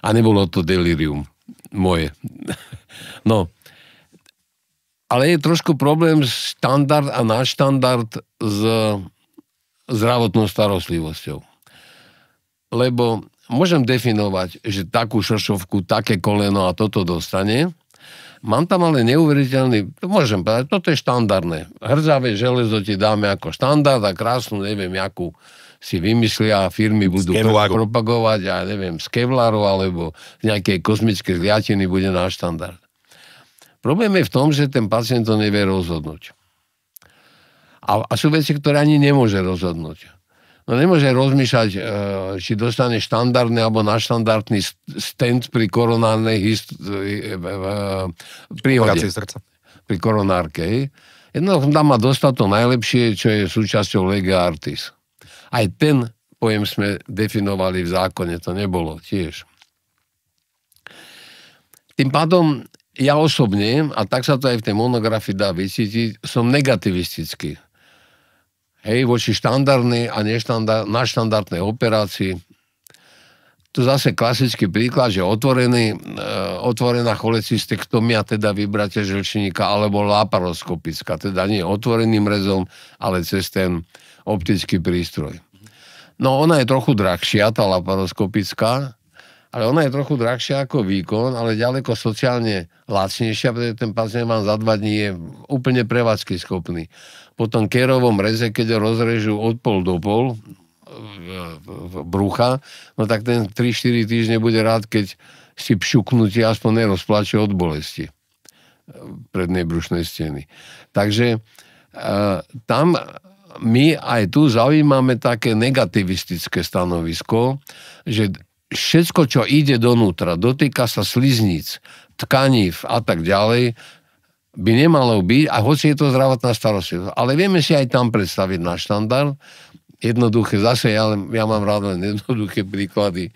A nebolo to delirium moje. No. Ale je trošku problém štandard a nadštandard s zdravotnou starostlivosťou. Lebo môžem definovať, že takú šošovku, také koleno a toto dostane. Mám tam ale neuveriteľný, môžem povedať, toto je štandardné. Hrdzavé železo ti dáme ako štandard a krásnu, neviem, jakú si vymyslia a firmy budú propagovať, ja neviem, z kevlaru alebo z nejakej kozmickej zliatiny bude náš štandard. Problém je v tom, že ten pacient to nevie rozhodnúť. A sú veci, ktoré ani nemôže rozhodnúť. No nemôže rozmýšľať, či dostane štandardný alebo naštandardný stent pri koronárnej príhode. Srdca. Pri koronárke. Hej. Jednoducho tam má dostať to najlepšie, čo je súčasťou lege artis. Aj ten pojem sme definovali v zákone, to nebolo tiež. Tým pádom ja osobne, a tak sa to aj v tej monografii dá vycítiť, som negativistický. Hej, voči štandardnej a naštandardnej operácii. To zase klasický príklad, že otvorená cholecystektomia, teda vybratie žlčníka, alebo laparoskopická, teda nie otvoreným rezom, ale cez ten optický prístroj. No ona je trochu drahšia, tá laparoskopická, ale ona je trochu drahšia ako výkon, ale ďaleko sociálne lacnejšia, pretože ten pacient vám za 2 dní je úplne prevádzky schopný. Po tom Kerovom reze, keď ho rozrežú od pol do pol brucha, no tak ten 3-4 týždne bude rád, keď si pšuknutie aspoň nerozplače od bolesti prednej brušnej steny. Takže tam my aj tu zaujímame také negativistické stanovisko, že všetko, čo ide donútra, dotýka sa slizníc, tkanív a tak ďalej, by nemalo byť, a hoci je to zdravotná starostlivosť. Ale vieme si aj tam predstaviť náš štandard. Jednoduché, zase ja mám rád len jednoduché príklady.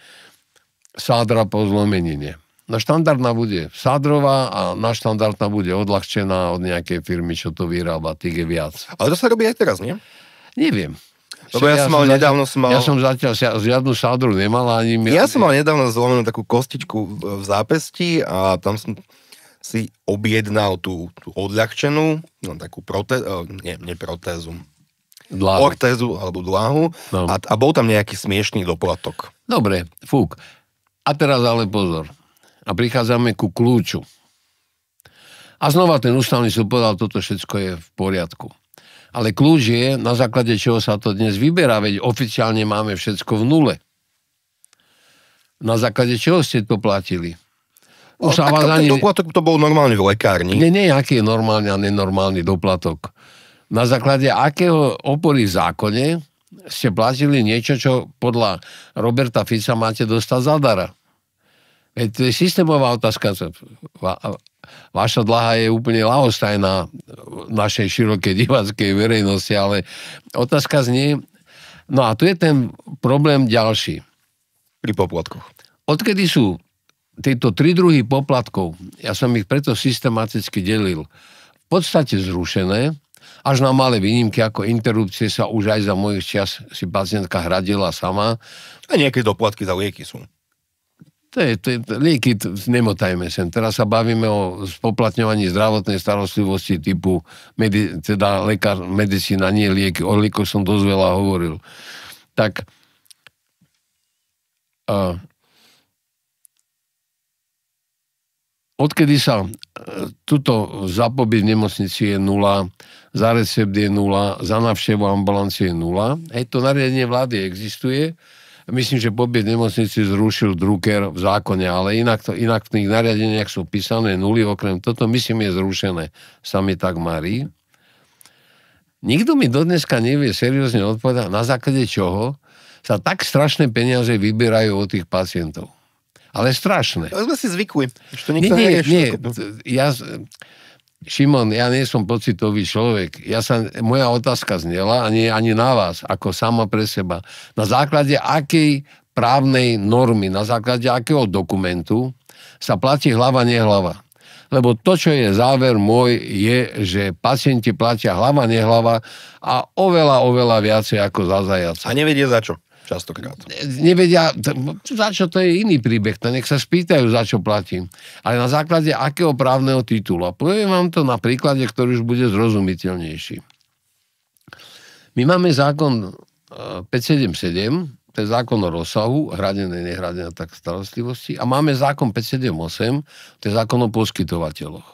Sádra po zlomenine. No štandardná bude sádrová a naštandardná bude odľahčená od nejakej firmy, čo to vyrába, tých je viac. Ale to sa robí aj teraz, nie? Neviem. Lebo ja som zatiaľ žiadnu sádru nemal ani... Ja som mal nedávno zlomenú takú kostičku v zápesti a tam som si objednal tú odľahčenú, no, takú protézu. Dláhu. Ortézu alebo dláhu, no. A bol tam nejaký smiešný doplatok. Dobre, fúk. A teraz ale pozor. A prichádzame ku kľúču. A znova ten ústavný súd povedal, toto všetko je v poriadku. Ale kľúč je, na základe čoho sa to dnes vyberá, veď oficiálne máme všetko v nule. Na základe čoho ste to platili? Ten doplatok to bol normálne v lekárni. Nie, aký je normálny a nenormálny doplatok. Na základe akého opory v zákone ste platili niečo, čo podľa Roberta Fica máte dostať zadara. Veď to je systémová otázka. Vaša dlaha je úplne ľahostajná našej širokej diváckej verejnosti, ale otázka znie... No a tu je ten problém ďalší. Pri poplatkoch. Odkedy sú tieto 3 druhy poplatkov, ja som ich preto systematicky delil, v podstate zrušené, až na malé výnimky, ako interrupcie sa už aj za mojich čias si pacientka hradila sama. A nejaké doplatky za lieky sú. Lieky, nemotajme sem. Teraz sa bavíme o spoplatňovaní zdravotnej starostlivosti typu teda lekár, medicína, nie lieky. O liekoch som dosť veľa hovoril. Tak odkedy sa tuto zapobyt v nemocnici je 0, za recept je 0, za návštevu ambulancie je 0. To nariadenie vlády existuje. Myslím, že pobyt v nemocnici zrušil Drucker v zákone, ale inak v tých nariadeniach sú písané nuly, okrem toto, myslím, je zrušené. Sa mi tak marí. Nikto mi dodneska nevie seriózne odpovedať, na základe čoho sa tak strašné peniaze vyberajú od tých pacientov. Ale strašné. Ale sme si zvykli. Nie. Šimon, ja nie som pocitový človek. Moja otázka znela, a nie ani na vás, ako sama pre seba. Na základe akej právnej normy, na základe akého dokumentu sa platí hlava, nehlava. Lebo to, čo je záver môj, je, že pacienti platia hlava, nehlava a oveľa viacej ako za zajaca. A nevedia za čo? Častokrát. Nevedia, za čo, to je iný príbeh, to nech sa spýtajú, za čo platím. Ale na základe akého právneho titulu. A poviem vám to na príklade, ktorý už bude zrozumiteľnejší. My máme zákon 577, to je zákon o rozsahu, hradené, nehradené tak starostlivosti, a máme zákon 578, to je zákon o poskytovateľoch.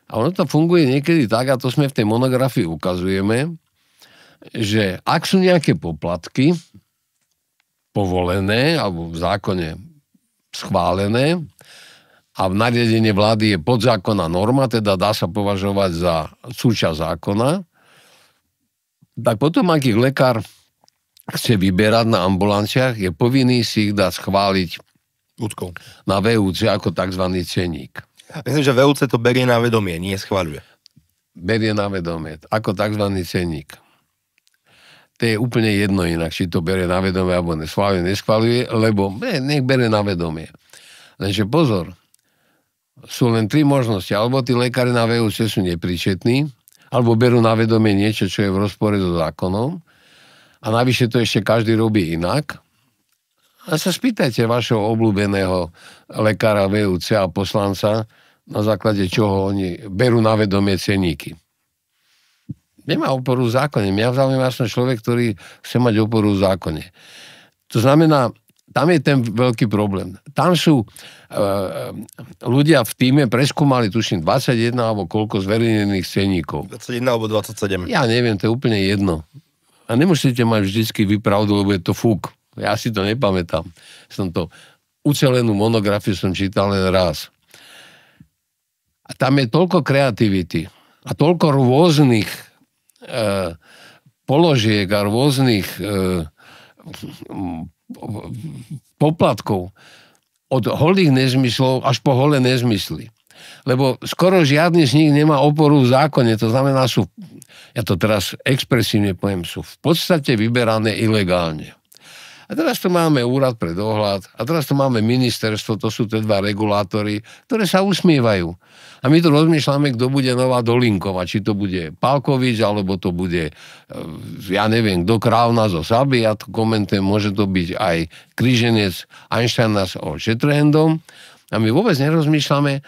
A ono to funguje niekedy tak, a to sme v tej monografii ukazujeme, že ak sú nejaké poplatky povolené alebo v zákone schválené a v nariadení vlády je podzákonná norma, teda dá sa považovať za súčasť zákona, tak potom, ak ich lekár chce vyberať na ambulanciách, je povinný si ich dať schváliť ľudskou na VUC ako tzv. Ceník. Myslím, že VUC to berie na vedomie, nie schvaľuje. Berie na vedomie, ako tzv. Ceník. To je úplne jedno inak, či to berie na vedomie, alebo neschvaľuje, lebo nech berie na vedomie. Lenže pozor, sú len 3 možnosti. Alebo tí lekári na VUC sú nepríčetní, alebo berú na vedomie niečo, čo je v rozpore so zákonom. A navyše to ešte každý robí inak. A sa spýtajte vašho obľúbeného lekára VUC a poslanca, na základe čoho oni berú na vedomie ceníky. Nemá oporu v zákone. Mňa zaujíma, ja som človek, ktorý chce mať oporu v zákone. To znamená, tam je ten veľký problém. Tam sú ľudia v tíme preskúmali, tuším, 21 alebo koľko zverejnených ceníkov. 21 alebo 27. Ja neviem, to je úplne jedno. A nemusíte mať vždycky vypravdu, lebo je to fúk. Ja si to nepamätám. Som to ucelenú monografiu som čítal len raz. A tam je toľko kreativity a toľko rôznych položiek a rôznych poplatkov od holých nezmyslov až po holé nezmysly. Lebo skoro žiadny z nich nemá oporu v zákone. To znamená, ja to teraz expresívne poviem, sú v podstate vyberané ilegálne. A teraz tu máme úrad pre dohľad, a teraz tu máme ministerstvo, to sú tie 2 regulátory, ktoré sa usmievajú. A my tu rozmýšľame, kto bude nová Dolinková, či to bude Pálkovič, alebo to bude, ja neviem, kto Krávna zo Saby, ja to komentujem, môže to byť aj kríženec Einsteina s Shatterhandom. A my vôbec nerozmýšľame,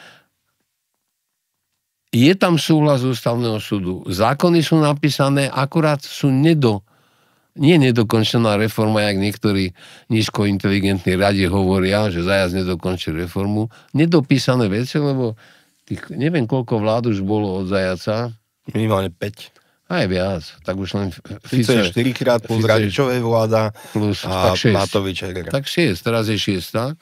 je tam súhlas ústavného súdu. Zákony sú napísané, akurát sú nie nedokončená reforma, jak niektorí nízkointeligentní radi hovoria, že Zajac nedokončil reformu. Nedopísané veci, lebo neviem, koľko vlád už bolo od Zajaca. Minimálne 5. Aj viac. Tak už len Fico je 4-krát plus Radičovej vláda plus, a tak 6. Matovič. Tak 6, teraz je 6.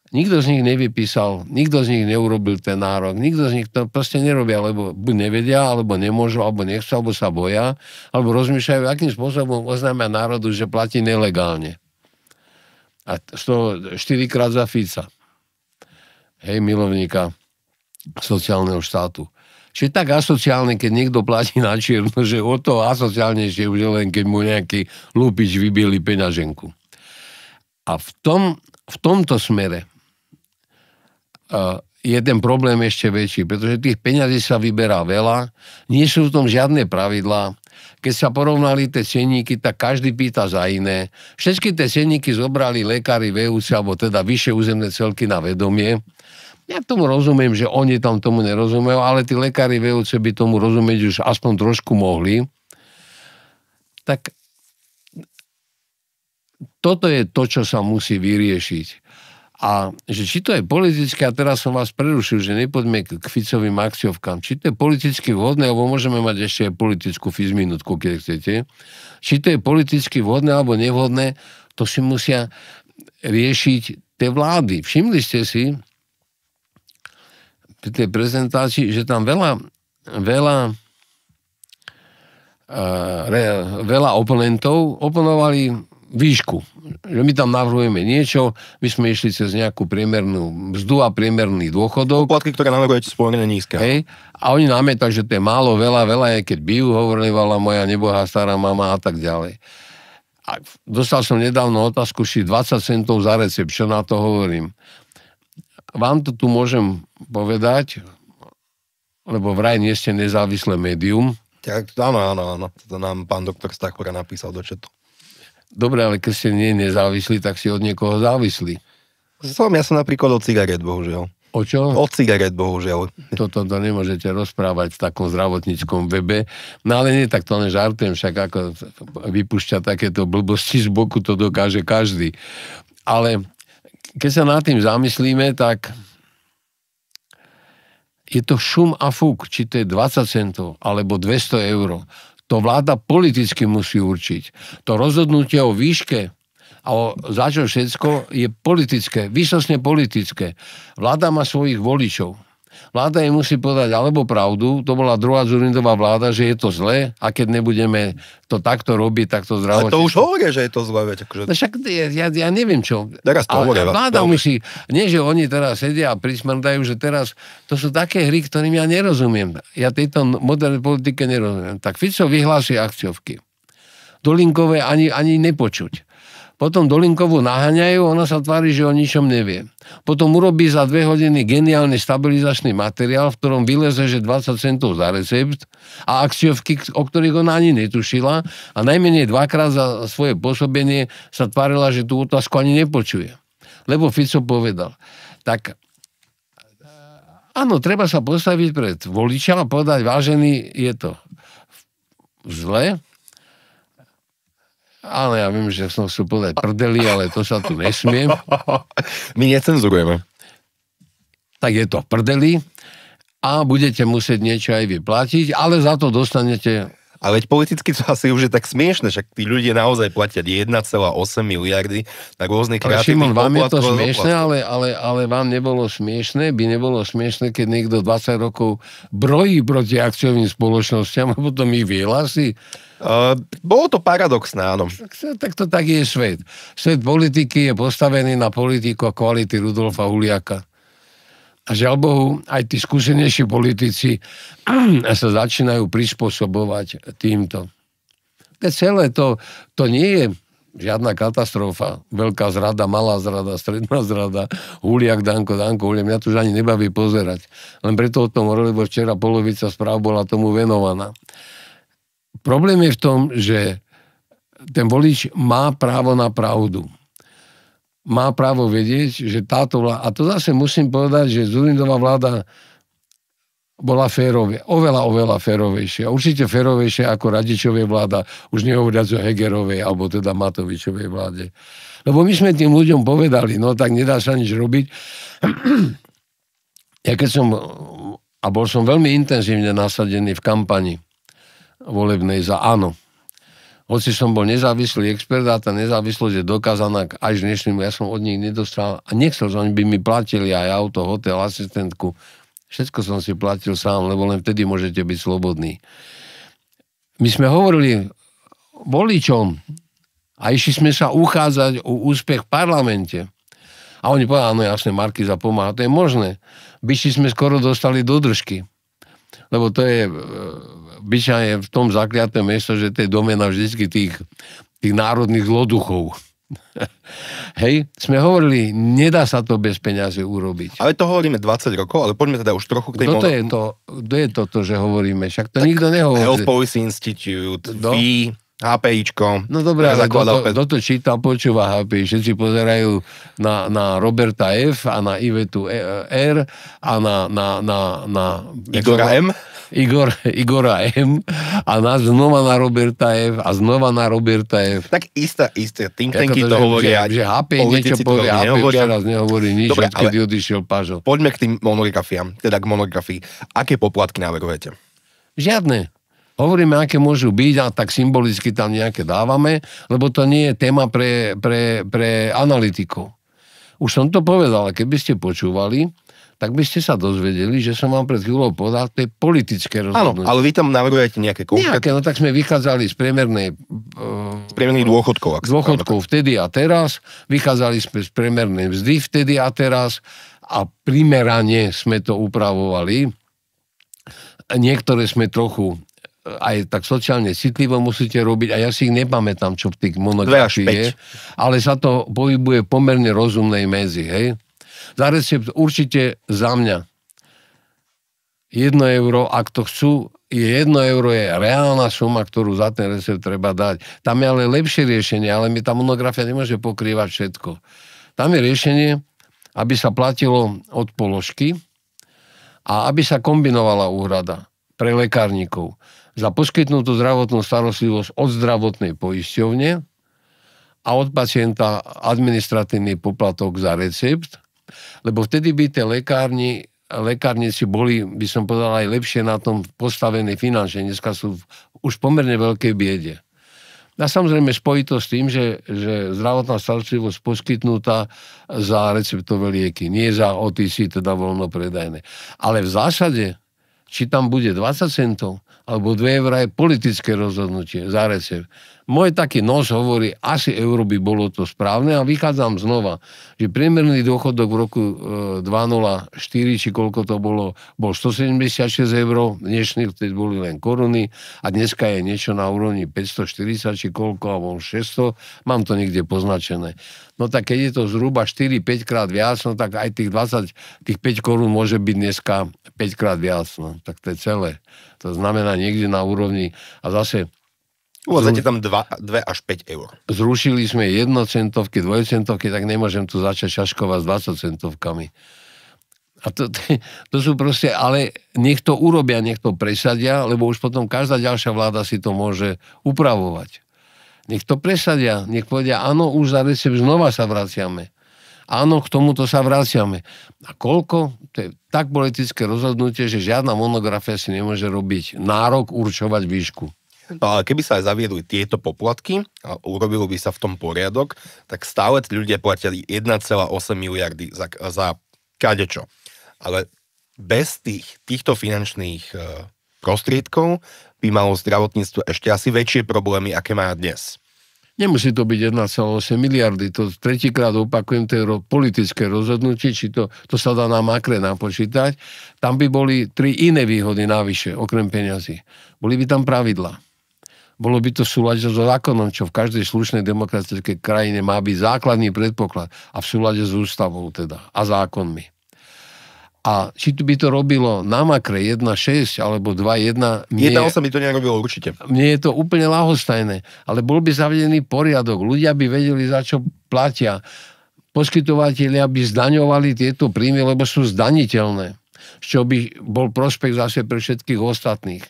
Nikto z nich nevypísal, nikto z nich neurobil ten nárok, nikto z nich to proste nerobia, lebo buď nevedia, alebo nemôžu, alebo nechcú, alebo sa boja, alebo rozmýšľajú, akým spôsobom oznámia národu, že platí nelegálne. A z toho 4-krát za Fica. Hej, milovníka sociálneho štátu. Čiže tak asociálne, keď niekto platí na čierno, že o to asociálnejšie už len, keď mu nejaký lúpič vybieli peňaženku. A v tomto smere je ten problém ešte väčší, pretože tých peňazí sa vyberá veľa, nie sú v tom žiadne pravidlá. Keď sa porovnali tie cenníky, tak každý pýta za iné. Všetky tie cenníky zobrali lekári VUC, alebo teda vyššie územné celky na vedomie. Ja tomu rozumiem, že oni tam tomu nerozumejú, ale tí lekári VUC by tomu rozumieť už aspoň trošku mohli. Tak toto je to, čo sa musí vyriešiť. A že či to je politické, a teraz som vás prerušil, že nepoďme k Ficovým akciovkám, či to je politicky vhodné, alebo môžeme mať ešte aj politickú fizminútku, keď chcete. Či to je politicky vhodné, alebo nevhodné, to si musia riešiť tie vlády. Všimli ste si pri tej prezentácii, že tam veľa oponentov oponovali výšku. Že my tam navrhujeme niečo, my sme išli cez nejakú priemernú mzdu a priemerný dôchodok. Poplatky, ktoré navrhujete, sú pomerne nízke. Hej, a oni námietajú, že to je málo, veľa je, keď bijú, hovorila moja nebohá stará mama a tak ďalej. A dostal som nedávno otázku, či 20 centov za recept, čo na to hovorím. Vám to tu môžem povedať, lebo vraj nie ste nezávislé médium. Tak, áno. To nám pán doktor Stachura napísal do četu. Dobre, ale keď ste nie nezávislí, tak si od niekoho závislí. Ja som napríklad od cigaret, bohužiaľ. O čo? Od cigaret, bohužiaľ. Toto nemôžete rozprávať v takom zdravotníckom webe. No ale nie, tak to len žartujem, však ako vypúšťa takéto blbosti z boku, to dokáže každý. Ale keď sa nad tým zamyslíme, tak je to šum a fúk, či to je 20 centov alebo 200 eur. To vláda politicky musí určiť. To rozhodnutie o výške a za čo všetko je politické, výsostne politické. Vláda má svojich voličov. Vláda im musí povedať alebo pravdu, to bola druhá Dzurindová vláda, že je to zlé a keď nebudeme to takto robiť, tak to zdravotníctvo... Ale to už hovoria, že je to zlé, veď akože... No však ja neviem čo. Teraz to hovoria. Vláda musí... Nie, že oni teraz sedia a prismrdajú, že teraz... To sú také hry, ktorým ja nerozumiem. Ja tejto modernej politike nerozumiem. Tak Fico vyhlási akciovky. Dolinkové ani nepočuť. Potom Dolinkovú naháňajú, ona sa tvári, že o ničom nevie. Potom urobí za 2 hodiny geniálny stabilizačný materiál, v ktorom vyleze, že 20 centov za recept a akciovky, o ktorých ona ani netušila a najmenej 2-krát za svoje pôsobenie sa tvárila, že tú otázku ani nepočuje. Lebo Fico povedal. Tak áno, treba sa postaviť pred voliča a povedať, vážený, je to zle. Ale ja viem, že som chcel povedať prdeli, ale to sa tu nesmiem. My necenzurujeme. Tak je to prdeli a budete musieť niečo aj vyplatiť, ale za to dostanete... Ale veď politicky to asi už je tak smiešne, však tí ľudia naozaj platia 1,8 miliardy na rôznych kreatívnych poplatkov. Šimon, vám je to smiešne, ale vám nebolo smiešne, by nebolo smiešne, keď niekto 20 rokov brojí proti akciovým spoločnosťam a potom ich vyhlási. Bolo to paradoxné, áno. Tak to tak je svet. Svet politiky je postavený na politiku a kvality Rudolfa Huliaka. A žiaľ Bohu, aj tí skúsenejší politici sa začínajú prispôsobovať týmto. Celé to nie je žiadna katastrofa. Veľká zrada, malá zrada, stredná zrada, Huliak, Danko, Huliak. Mňa to už ani nebaví pozerať. Len preto o tom hovorili, lebo včera polovica správ bola tomu venovaná. Problém je v tom, že ten volič má právo na pravdu. Má právo vedieť, že táto vláda... A to zase musím povedať, že Dzurindová vláda bola férovia. Oveľa férovejšia. Určite férovejšia ako Radičovej vláda. Už nehovoriac o Hegerovej, alebo teda Matovičovej vláde. Lebo my sme tým ľuďom povedali, no tak nedá sa nič robiť. Ja keď som... A bol som veľmi intenzívne nasadený v kampani volebnej za áno. Hoci som bol nezávislý expert a tá nezávislosť je dokázaná až dnešným, ja som od nich nedostal a nechcel, že oni by mi platili aj auto, hotel, asistentku. Všetko som si platil sám, lebo len vtedy môžete byť slobodní. My sme hovorili voličom a išli sme sa uchádzať o úspech v parlamente. A oni povedali, áno jasne, Markíza pomáha, to je možné. Byči sme skoro dostali do držky. Lebo to je... Byča je v tom zakliaté miesto, že to je domena vždycky tých národných zloduchov. Hej, sme hovorili, nedá sa to bez peňazí urobiť. Ale to hovoríme 20 rokov, ale poďme teda už trochu k tej... Kto je to, že hovoríme? Však to tak nikto nehovorí. Health Policy Institute, FI, HPIčko. No dobré, ale kto to číta, počúva HPI. Všetci pozerajú na Roberta F. a na Ivetu R. a na Igora M. Igora M. a znova na Roberta F. a znova na Roberta F. Tak isté think tanky to hovoria. Že HPI niečo povie, HPI teraz nehovorí nič, odkedy odišiel Pažo. Poďme k tým monografiám, teda k monografii. Aké poplatky navrhujete? Žiadne. Hovoríme, aké môžu byť a tak symbolicky tam nejaké dávame, lebo to nie je téma pre analytikov. Už som to povedal, keby ste počúvali, tak by ste sa dozvedeli, že som vám pred chvíľou povedal, to je politické rozhodnutie. Áno, ale vy tam navrhujete nejaké konkrétne... No tak sme vychádzali z priemerných dôchodkov. Dôchodkov vtedy a teraz, vychádzali sme z priemernej mzdy vtedy a teraz a primerane sme to upravovali. Niektoré sme trochu aj tak sociálne citlivo musíte robiť a ja si ich nepamätám, čo v tých monografiách je, ale sa to pohybuje pomerne rozumnej medzi, hej. Za recept určite za mňa 1 euro, ak to chcú, 1 euro je reálna suma, ktorú za ten recept treba dať. Tam je ale lepšie riešenie, ale mi tá monografia nemôže pokrývať všetko. Tam je riešenie, aby sa platilo od položky a aby sa kombinovala úhrada pre lekárnikov za poskytnutú zdravotnú starostlivosť od zdravotnej poisťovne a od pacienta administratívny poplatok za recept, lebo vtedy by tie lekárnici boli, by som povedal, aj lepšie na tom postavení finančne. Dneska sú už pomerne veľké biede. A samozrejme spojí to s tým, že zdravotná starostlivosť poskytnutá za receptové lieky, nie za OTC, teda voľnopredajné. Ale v zásade, či tam bude 20 centov, alebo 2 eurá je politické rozhodnutie za recept. Môj taký nos hovorí, asi euro by bolo to správne a vychádzam znova, že priemerný dôchodok v roku 2004, či koľko to bol 176 eur, dnešných vtedy boli len koruny a dneska je niečo na úrovni 540 či koľko, alebo 600, mám to niekde poznačené. No tak keď je to zhruba 4-5 krát viac, no tak aj tých 5 korún môže byť dneska 5 krát viac, no tak to je celé. To znamená niekde na úrovni a zase uvádzate tam 2 až 5 eur. Zrušili sme 1 centovky, 2 centovky, tak nemôžem tu začať šaškovať s 20 centovkami. A to sú proste, ale nech to urobia, nech to presadia, lebo už potom každá ďalšia vláda si to môže upravovať. Nech to presadia, nech povedia, áno, už za recept znova sa vraciame. Áno, k tomuto sa vraciame. A koľko? To je tak politické rozhodnutie, že žiadna monografia si nemôže robiť nárok určovať výšku. No ale keby sa aj zaviedli tieto poplatky a urobilo by sa v tom poriadok, tak stále ľudia platili 1,8 miliardy za kadečo. Ale bez týchto finančných prostriedkov by malo zdravotníctvo ešte asi väčšie problémy, aké má dnes. Nemusí to byť 1,8 miliardy. To tretíkrát opakujem, to je politické rozhodnutie, či to sa dá na makre napočítať. Tam by boli 3 iné výhody navyše, okrem peňazí. Boli by tam pravidlá. Bolo by to v súlade so zákonom, čo v každej slušnej demokratickej krajine má byť základný predpoklad a v súlade s ústavou teda a zákonmi. A či by to robilo na makre 1,6 alebo 2,1... 1,8 by to nerobilo určite. Mne je to úplne ľahostajné, ale bol by zavedený poriadok. Ľudia by vedeli, za čo platia. Poskytovatelia by zdaňovali tieto príjmy, lebo sú zdaniteľné. Z čoho by bol prospekt zase pre všetkých ostatných.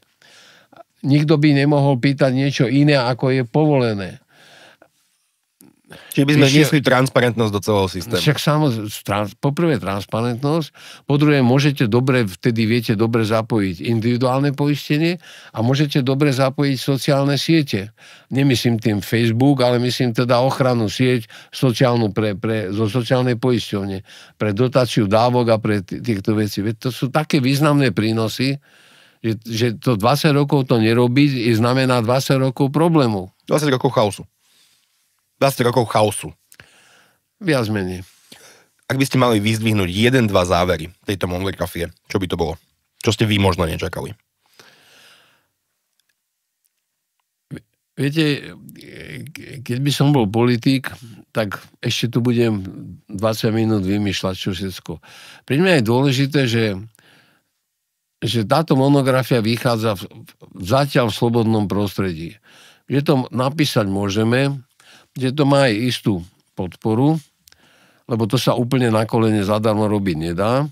Nikto by nemohol pýtať niečo iné, ako je povolené. Čiže by sme vniesli transparentnosť do celého systému. Však samozrejme, poprvé transparentnosť, po druhé vtedy viete dobre zapojiť individuálne poistenie a môžete dobre zapojiť sociálne siete. Nemyslím tým Facebook, ale myslím teda ochranu sieť sociálnu zo sociálnej poisťovne, pre dotáciu dávok a pre týchto vecí. Veď to sú také významné prínosy, že to 20 rokov to nerobiť znamená 20 rokov problémov. 20 rokov chaosu. 20 rokov chaosu. Viac menej. Ak by ste mali vyzdvihnúť 1-2 závery tejto monografie, čo by to bolo? Čo ste vy možno nečakali? Viete, keď by som bol politik, tak ešte tu budem 20 minút vymýšľať čo všetko. Pre mňa je dôležité, že táto monografia vychádza zatiaľ v slobodnom prostredí. Že to napísať môžeme, že to má aj istú podporu, lebo to sa úplne na kolene zadarmo robiť nedá.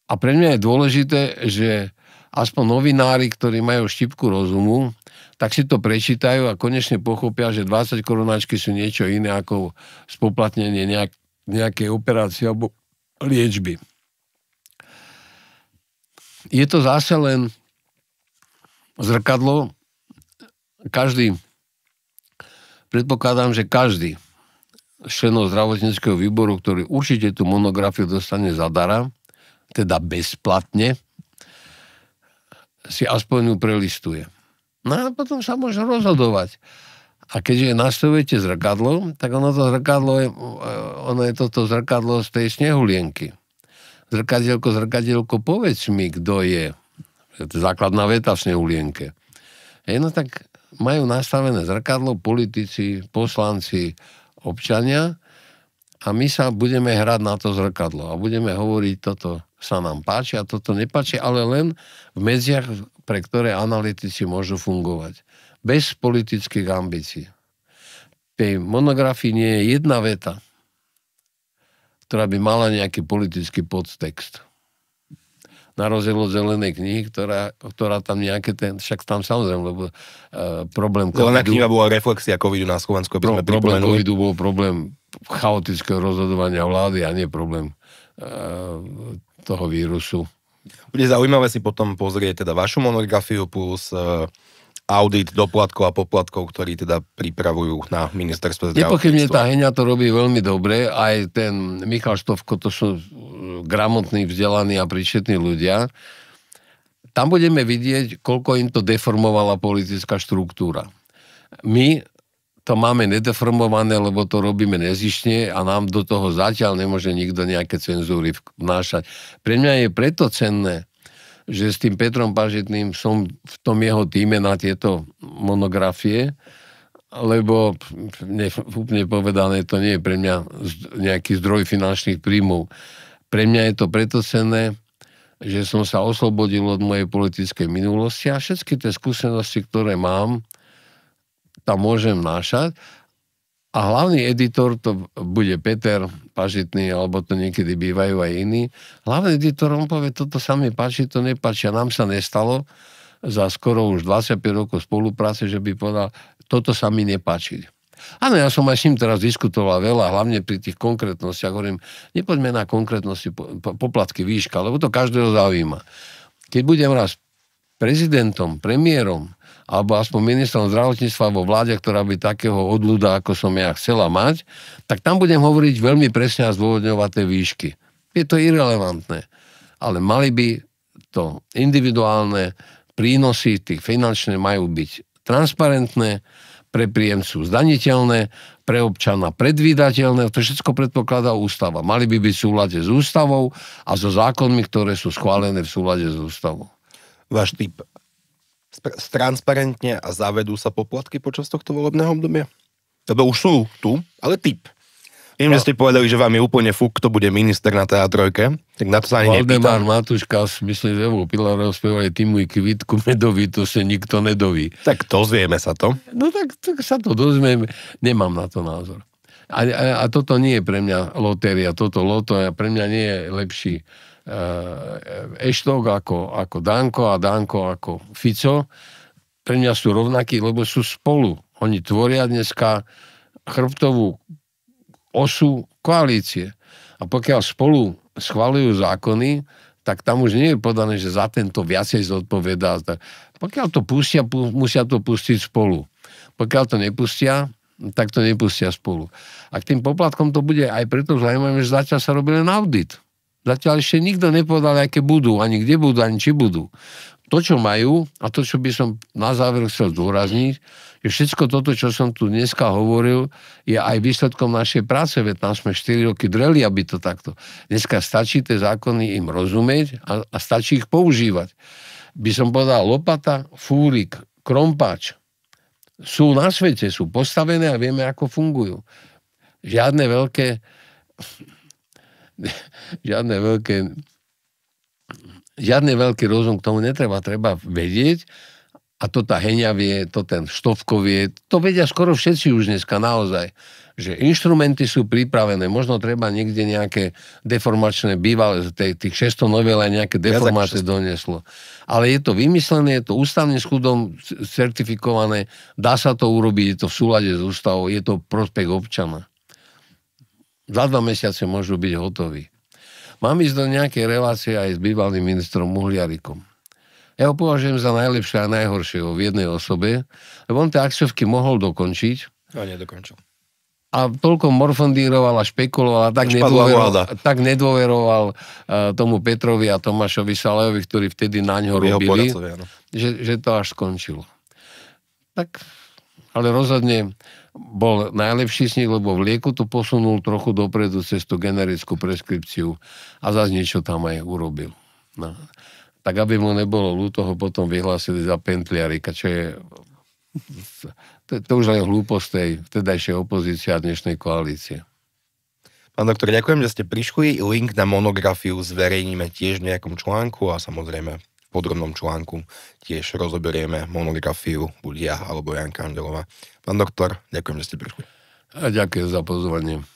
A pre mňa je dôležité, že aspoň novinári, ktorí majú štipku rozumu, tak si to prečítajú a konečne pochopia, že 20 korunáčky sú niečo iné ako spoplatnenie nejakej operácie alebo liečby. Je to zase len zrkadlo. Predpokladám, že každý z členov zdravotníckeho výboru, ktorý určite tú monografiu dostane zadara, teda bezplatne, si aspoň ju prelistuje. No a potom sa môže rozhodovať. A keďže nastavujete zrkadlo, tak ono je toto zrkadlo z tej snehulienky. Zrkadielko, povedz mi, kto je. To je základná veta v snehulienke. No tak majú nastavené zrkadlo politici, poslanci, občania a my sa budeme hrať na to zrkadlo a budeme hovoriť, toto sa nám páči a toto nepáči, ale len v medziach, pre ktoré analytici môžu fungovať. Bez politických ambícií. V tej monografii nie je jedna veta, ktorá by mala nejaký politický podtext. Na rozdiel od zelenej knihy, ktorá tam nejaké však tam samozrejme, lebo problém covidu... Zelená kniha bola reflexia covidu na Slovensku. Problém covidu bol problém chaotického rozhodovania vlády a nie problém toho vírusu. Bude zaujímavé si potom pozrieť teda vašu monografiu plus audit doplatkov a poplatkov, ktorí teda pripravujú na ministerstve zdravotníctva. Nepochybne tá Heňa to robí veľmi dobre, aj ten Michal Štovko, to sú gramotní, vzdelaní a príčetní ľudia. Tam budeme vidieť, koľko im to deformovala politická štruktúra. My to máme nedeformované, lebo to robíme nezištne a nám do toho zatiaľ nemôže nikto nejaké cenzúry vnášať. Pre mňa je preto cenné, že s tým Petrom Pažitným som v tom jeho týme na tieto monografie, lebo úplne povedané, to nie je pre mňa nejaký zdroj finančných príjmov. Pre mňa je to preto cenné, že som sa oslobodil od mojej politickej minulosti a všetky tie skúsenosti, ktoré mám, tam môžem nášať. A hlavný editor to bude Peter Pažitný, alebo to niekedy bývajú aj iní. Hlavný editor, on povie, toto sa mi páči, to nepáči. A nám sa nestalo za skoro už 25 rokov spolupráce, že by povedal, toto sa mi nepáči. Áno, ja som aj s ním teraz diskutoval veľa, hlavne pri tých konkrétnostiach. Hovorím, nepoďme na konkrétnosti, poplatky, výška, lebo to každého zaujíma. Keď budem raz prezidentom, premiérom, alebo aspoň ministrom zdravotníctva vo vláde, ktorá by takého odľuda, ako som ja chcela mať, tak tam budem hovoriť veľmi presne a zdôvodňovať tie výšky. Je to irelevantné. Ale mali by to individuálne prínosy, tých finančné majú byť transparentné, pre príjemcu zdaniteľné, pre občana predvídateľné, to všetko predpokladá ústava. Mali by byť v súlade s ústavou a so zákonmi, ktoré sú schválené v súlade s ústavou. Váš typ. Transparentne a zavedú sa poplatky počas tohto volebného obdobia? Lebo už sú tu, ale typ. Viem, že ste povedali, že vám je úplne fuk, kto bude minister na teatrojke, tak na to sa ani nepýtam. Valdemar Matuška, myslím, že Evo Pilarov spievali Ty môj kvitku medový, to sa nikto nedoví. Tak dozvieme sa to. No tak sa to dozvieme, nemám na to názor. A toto nie je pre mňa lotéria, toto loto, pre mňa nie je lepší Eštok ako Danko a Danko ako Fico. Pre mňa sú rovnakí, lebo sú spolu. Oni tvoria dneska chrbtovú osu koalície. A pokiaľ spolu schvaľujú zákony, tak tam už nie je podané, že za tento viacej zodpovedá. Pokiaľ to pustia, musia to pustiť spolu. Pokiaľ to nepustia, tak to nepustia spolu. A k tým poplatkom to bude aj preto zaujímavé, že zatiaľ sa robil len audit. Zatiaľ ešte nikto nepovedal, aké budú, ani kde budú, ani či budú. To, čo majú, a to, čo by som na záver chcel zdôrazniť, že všetko toto, čo som tu dneska hovoril, je aj výsledkom našej práce, veď tam sme 4 roky dreli, aby to takto. Dneska stačí tie zákony im rozumieť a stačí ich používať. By som povedal, lopata, fúrik, krompáč sú na svete, sú postavené a vieme, ako fungujú. Žiadne veľký rozum k tomu netreba. Treba vedieť, a to tá Heňa vie, to ten Štovko vie, to vedia skoro všetci už dneska naozaj, že inštrumenty sú pripravené, možno treba niekde nejaké deformačné bývalé, tých 600 novel aj nejaké deformácie donieslo. Ale je to vymyslené, je to ústavným súdom certifikované, dá sa to urobiť, je to v súlade s ústavou, je to prospech občana. Za 2 mesiace môžu byť hotoví. Mám ísť do nejakej relácie aj s bývalým ministrom Muhliarikom. Ja ho považujem za najlepšie a najhoršieho v jednej osobe, lebo on tie akciovky mohol dokončiť. No, nedokončil. A toľko morfondíroval a špekuloval a tak nedôveroval tomu Petrovi a Tomášovi Salajovi, ktorí vtedy na ňo robili, že to až skončilo. Tak, ale rozhodne bol najlepší z nich, lebo v lieku to posunul trochu dopredu cez tú generickú preskripciu a zase niečo tam aj urobil. No. Tak aby mu nebolo ľúto, ho potom vyhlásili za pentliarika, čo je to už len hlúposť tej vtedajšej opozície a dnešnej koalície. Pán doktor, ďakujem, že ste prišli. Link na monografiu zverejníme tiež v nejakom článku a samozrejme v podrobnom článku tiež rozoberieme monografiu Ľudia alebo Janka Andelová. Pán doktor, ďakujem, že ste prišli. A ďakujem za pozvanie.